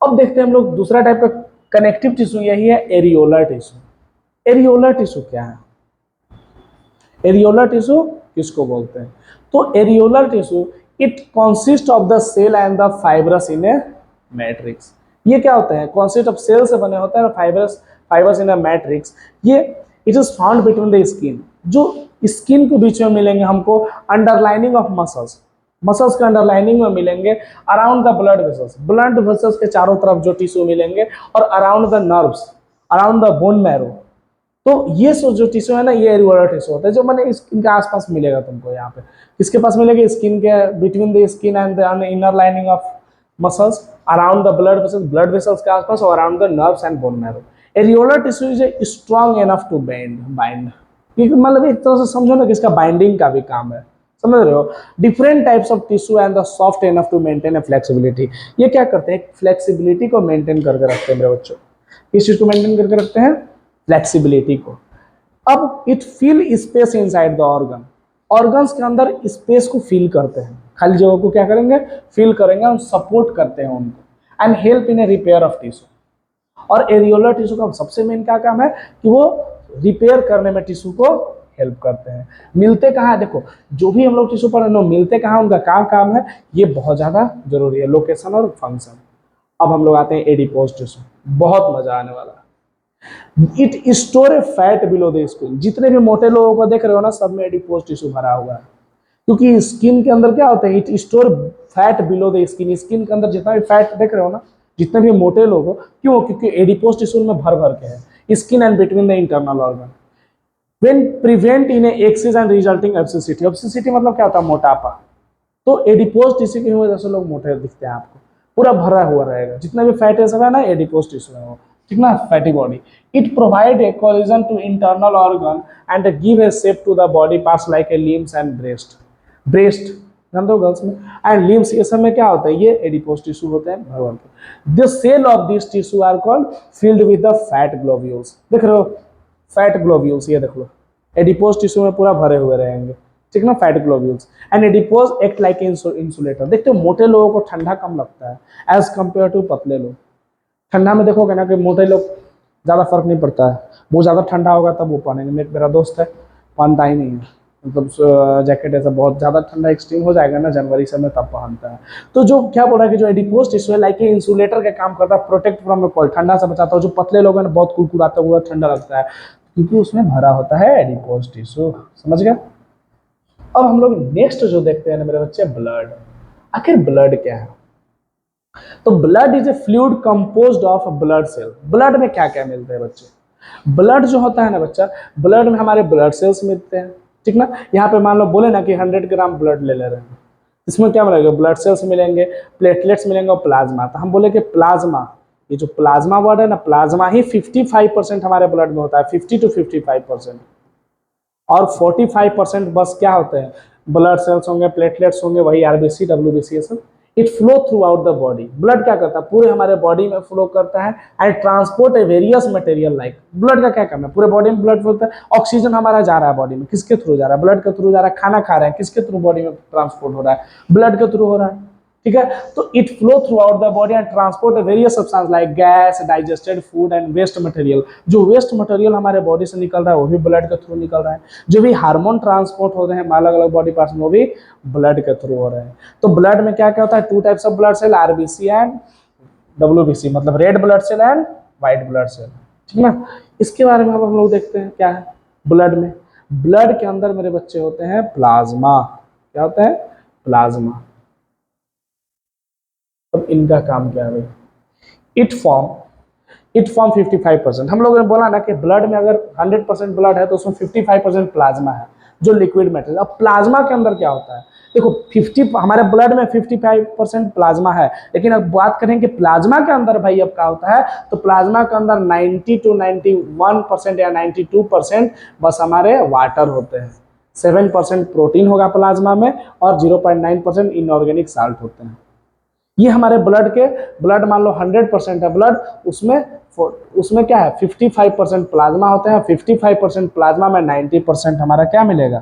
अब देखते हैं हम लोग दूसरा टाइप का कनेक्टिव टिश्यू, यही है एरियोलर टिश्यू। एरियोलर टिश्यू क्या है, एरियोलर टिश्यू किसको बोलते हैं, तो areolar tissue it consist of the cell and the fibrous in a matrix. ये क्या होते हैं, कॉन्सिस्ट ऑफ सेल से बने होते हैं और फाइबर्स इन ए मैट्रिक्स। ये it is found between the skin, जो स्किन के बीच में मिलेंगे हमको, अंडरलाइनिंग ऑफ मसल्स, मसल्स के अंडरलाइनिंग में मिलेंगे, around the blood vessels, blood vessels के चारों तरफ जो टिश्यू मिलेंगे, और around the nerves, around the bone marrow. तो ये जो टिश्यू है ना, ये एरियोलर टिश्यू होता है, जो मैंने स्किन के आसपास मिलेगा तुमको। यहाँ पे किसके पास मिलेगा, स्किन के between the skin and the inner lining of muscles, around the blood vessels के आसपास, और around the nerves and bone marrow. Areolar tissue is strong enough to bind, मतलब एक तरह से समझो ना कि इसका बाइंडिंग का भी काम है, समझ रहे हो। Different types of tissue and the soft enough to maintain a flexibility. ये क्या करते हैं, फ्लेक्सिबिलिटी को मेंटेन करके रखते हैं मेरे बच्चों। किस चीज को मेंटेन करके रखते हैं, फ्लेक्सिबिलिटी को। अब it fill space inside the organ, organs के अंदर स्पेस को फिल करते हैं, खाली जगह को क्या करेंगे, फिल करेंगे, और सपोर्ट करते हैं उनको। And help in A repair of tissue. और एरियोलर टिश्यू का सबसे मेन क्या काम है कि वो रिपेयर करने में टिश्यू को हेल्प करते हैं। मिलते कहाँ है, देखो जो भी हम लोग टिश्यू पर मिलते कहाँ, उनका क्या काम है, ये बहुत ज्यादा जरूरी है, लोकेशन और फंक्शन। अब हम लोग आते हैं एडिपोज टिश्यू, बहुत मजा आने वाला है। It store A fat below the skin. जितने भी मोटे लोगों को देख रहे हो ना, सब में एडिपोज टिश्यू भरा हुआ है, क्योंकि स्किन के अंदर क्या होता है, it store fat below the skin. Skin के अंदर जितना भी फैट देख रहे हो ना, जितने भी मोटे लोग हो, क्यों? क्योंकि एडिपोज टिश्यू में भर भर के है, skin and between the internal organ. When prevent in excess and resulting obesity, obesity मतलब क्या होता है? मोटापा। तो एडिपोज टिश्यू की वजह से लोग मोटे दिखते हैं, आपको पूरा भरा हुआ रहेगा, जितना भी फैट है ना एडिपोज टिश्यू है वो, ठीक ना, fatty body. It provide a collision to internal organ and give a shape to the body parts like a limbs and breast. Breast जानते हो गर्ल्स में, एंड लिम्स, ये सब में क्या होता है? ये एडिपोज टिश्यू होते हैं भगवान के। The cell of this tissue are called filled with the fat globules. देख रहे हो फैट ग्लोब्यूल्स, ये देख लो एडिपोज टिश्यू में पूरा भरे हुए रहेंगे, ठीक ना, fat globules. And adipose act like insulator. देखते हो मोटे लोगों को ठंडा कम लगता है एज कंपेयर टू पतले लोग। ठंडा में देखोगे ना कि मोटे लोग ज़्यादा फर्क नहीं पड़ता है, वो ज़्यादा ठंडा होगा तब वो पहनेंगे। मेरा दोस्त है, पहनता ही नहीं है, मतलब जैकेट ऐसा बहुत ज़्यादा ठंडा एक्सट्रीम हो जाएगा ना जनवरी से में तब पहनता है। तो जो क्या बोल रहा है कि जो एडिपोज टिश्यू है लाइक इंसुलेटर का काम करता है, प्रोटेक्ट फ्रॉम कोल्ड, ठंडा से बचाता है। जो पतले लोग हैं ना बहुत कुड़कुड़ाते हुए ठंडा लगता है, क्योंकि उसमें भरा होता है एडिपोज टिश्यू। समझ गया? अब हम लोग नेक्स्ट जो देखते हैं ना मेरे बच्चे, ब्लड। आखिर ब्लड क्या है? तो blood is a fluid composed of blood cell. Blood में क्या क्या मिलते हैं बच्चे? ब्लड जो होता है ना बच्चा, ब्लड में हमारे ब्लड सेल्स मिलते हैं, ठीक ना। यहाँ पे मान लो बोले ना कि 100 ग्राम ब्लड ले रहे हैं, इसमें क्या मिलेगा? ब्लड सेल्स मिलेंगे, प्लेटलेट्स मिलेंगे और प्लाज्मा। तो हम बोले कि प्लाज्मा, ये जो प्लाज्मा वर्ड है ना, प्लाज्मा ही 55% हमारे ब्लड में होता है, 50 to 55%। और 45% बस क्या होते हैं? ब्लड सेल्स होंगे, प्लेटलेट्स होंगे, वही आरबीसी, डब्ल्यूबीसी, ये सब। It flow throughout the body. Blood क्या करता है? पूरे हमारे बॉडी में फ्लो करता है and transport A various material like. Blood का क्या काम है? पूरे बॉडी में ब्लड फ्लो होता है। ऑक्सीजन हमारा जा रहा है बॉडी में, किसके थ्रू जा रहा है? ब्लड के थ्रू जा रहा है। खाना खा रहे हैं, किसके थ्रू बॉडी में ट्रांसपोर्ट हो रहा है? ब्लड के थ्रू हो रहा है, ठीक है। तो it flow throughout the body and transport various substance like gas, digested food and waste material. जो वेस्ट मटेरियल हमारे बॉडी से निकल रहा है वो भी ब्लड के थ्रू निकल रहा है। जो भी हार्मोन ट्रांसपोर्ट हो रहे हैं अलग अलग बॉडी पार्ट्स में, वो भी ब्लड के थ्रू हो रहे हैं। तो ब्लड में क्या क्या होता है? 2 types of blood cell, RBC and WBC, मतलब red blood cell and white blood cell, ठीक ना। इसके बारे में अब हम लोग देखते हैं क्या है ब्लड में। ब्लड के अंदर मेरे बच्चे होते हैं प्लाज्मा। क्या होता है? प्लाज्मा। अब इनका काम क्या है भाई? It form 55%। हम लोगों ने बोला ना कि ब्लड में अगर 100% ब्लड है तो उसमें 55% प्लाज्मा है, जो लिक्विड मेटेरियल। अब प्लाज्मा के अंदर क्या होता है? देखो 50, हमारे ब्लड में 55% प्लाज्मा है, लेकिन अब बात करें कि प्लाज्मा के अंदर भाई अब क्या होता है, तो प्लाज्मा के अंदर 90 to 91% या 92% बस हमारे वाटर होते हैं। 7% प्रोटीन होगा प्लाज्मा में और 0.9% इनऑर्गेनिक साल्ट होते हैं। ये हमारे ब्लड मान लो 100% है ब्लड, उसमें क्या है? 55% प्लाज्मा होते हैं। 55% प्लाज्मा में 90% हमारा क्या मिलेगा?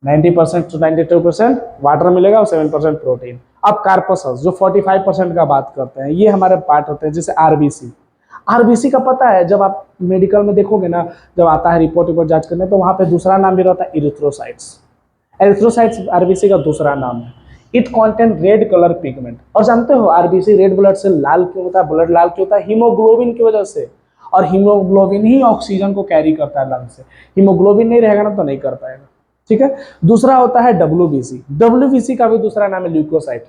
90% to 92% वाटर मिलेगा और 7% प्रोटीन। अब कार्पसस जो 45% का बात करते हैं, ये हमारे पार्ट होते हैं, जैसे आरबीसी। आरबीसी का पता है, जब आप मेडिकल में देखोगे ना, जब आता है रिपोर्ट जांच करने, तो वहां पे दूसरा नाम भी रहता है इरिथ्रोसाइट्स। एरिथ्रोसाइट्स आरबीसी का दूसरा नाम है। It contain red colour pigment. और जानते हो आरबीसी रेड ब्लड से लाल क्यों होता है? ब्लड लाल क्यों होता है? हीमोग्लोबिन की वजह से। और हीमोग्लोबिन ही ऑक्सीजन को कैरी करता है लंग से। हीमोग्लोबिन नहीं रहेगा ना तो नहीं कर पाएगा, ठीक है। दूसरा होता है डब्ल्यूबीसी। डब्ल्यूबीसी का भी दूसरा नाम है ल्यूकोसाइट,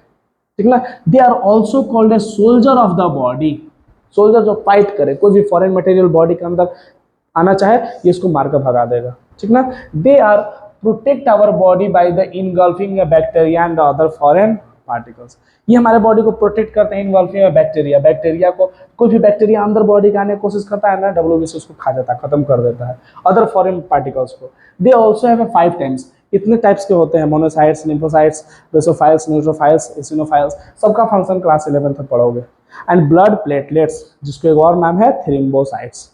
ठीक ना। They are also called a soldier of the body. Soldier जो फाइट करे, कोई भी फॉरेन मटेरियल बॉडी के अंदर आना चाहे, ये इसको मारकर भगा देगा, ठीक ना। They are protect our body by the engulfing bacteria and other foreign particles. ये हमारे बॉडी को प्रोटेक्ट करते हैं इनगल्फिंग बैक्टीरिया को। कोई भी बैक्टीरिया अंदर बॉडी का आने की कोशिश करता है ना, डब्ल्यूबीसी उसको खा जाता है, खत्म कर देता है, अदर फॉरेन पार्टिकल्स को। They also have 5 times. इतने टाइप्स के होते हैं, मोनोसाइट्स, लिम्फोसाइट्स, बेसोफाइल्स, न्यूट्रोफाइल्स, इसिनोफाइल्स। सबका फंक्शन क्लास 11 तक पढ़ोगे। एंड ब्लड प्लेटलेट्स, जिसको एक और नाम है थ्रोम्बोसाइट्स।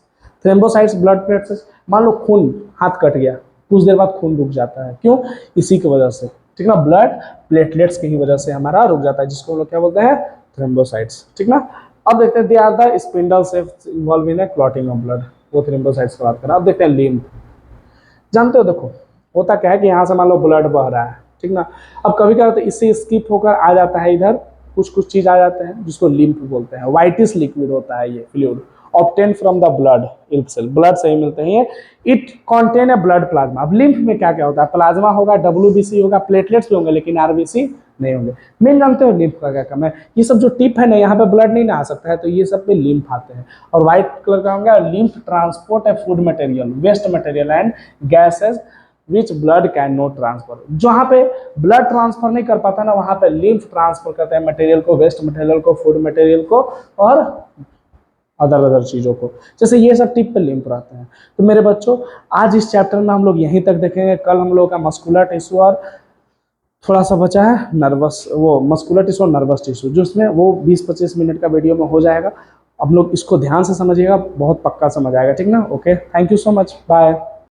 Thrombocytes blood platelets. मान लो खून हाथ कट गया, कुछ देर बाद खून रुक जाता है, क्यों? इसी की वजह से, ठीक ना। ब्लड प्लेटलेट्स की ही वजह से हमारा रुक जाता है, जिसको हम लोग क्या बोलते हैं? थ्रोम्बोसाइट्स, ठीक ना। अब देखते हैं they are the spindle cells involve in clotting of blood. वो थ्रोम्बोसाइट्स की बात करें। अब देखते हैं लिम्फ। जानते हो, देखो होता क्या है कि यहाँ से मान लो ब्लड बह रहा है, ठीक ना। अब कभी क्या होता है, इससे स्किप होकर आ जाता है इधर, कुछ चीज आ जाते हैं जिसको लिम्फ बोलते हैं। व्हाइटिश लिक्विड होता है ये fluid, obtain from the blood cell, blood से ही मिलते हैं। It contain a blood plasma. अब लिम्फ में क्या क्या होता है? प्लाज्मा होगा, डब्ल्यूबीसी होगा, प्लेटलेट्स भी होंगे, लेकिन आरबीसी नहीं होंगे। मेन जानते हो लिम्फ का क्या काम है, ये सब जो टिप है ना यहाँ पे ब्लड नहीं ना आ सकता है, तो ये सब पे लिम्फ आते हैं। और व्हाइट कलर का होगा लिम्फ ट्रांसपोर्ट है food material, waste material and gases which blood can not transfer. जहाँ पे ब्लड ट्रांसफर नहीं कर पाता ना वहाँ पे लिम्फ ट्रांसफर करते हैं मटेरियल को, वेस्ट मटेरियल को, फूड मटेरियल को और अदर अदर चीज़ों को, जैसे ये सब टिप पे लिम्फ रहते हैं। तो मेरे बच्चों आज इस चैप्टर में हम लोग यहीं तक देखेंगे। कल हम लोग का मस्कुलर टिश्यू और थोड़ा सा बचा है नर्वस, वो मस्कुलर टिश्यू और नर्वस टिश्यू, जो उसमें वो 20-25 मिनट का वीडियो में हो जाएगा। आप लोग इसको ध्यान से समझिएगा, बहुत पक्का समझ आएगा, ठीक ना। Okay, thank you so much, bye.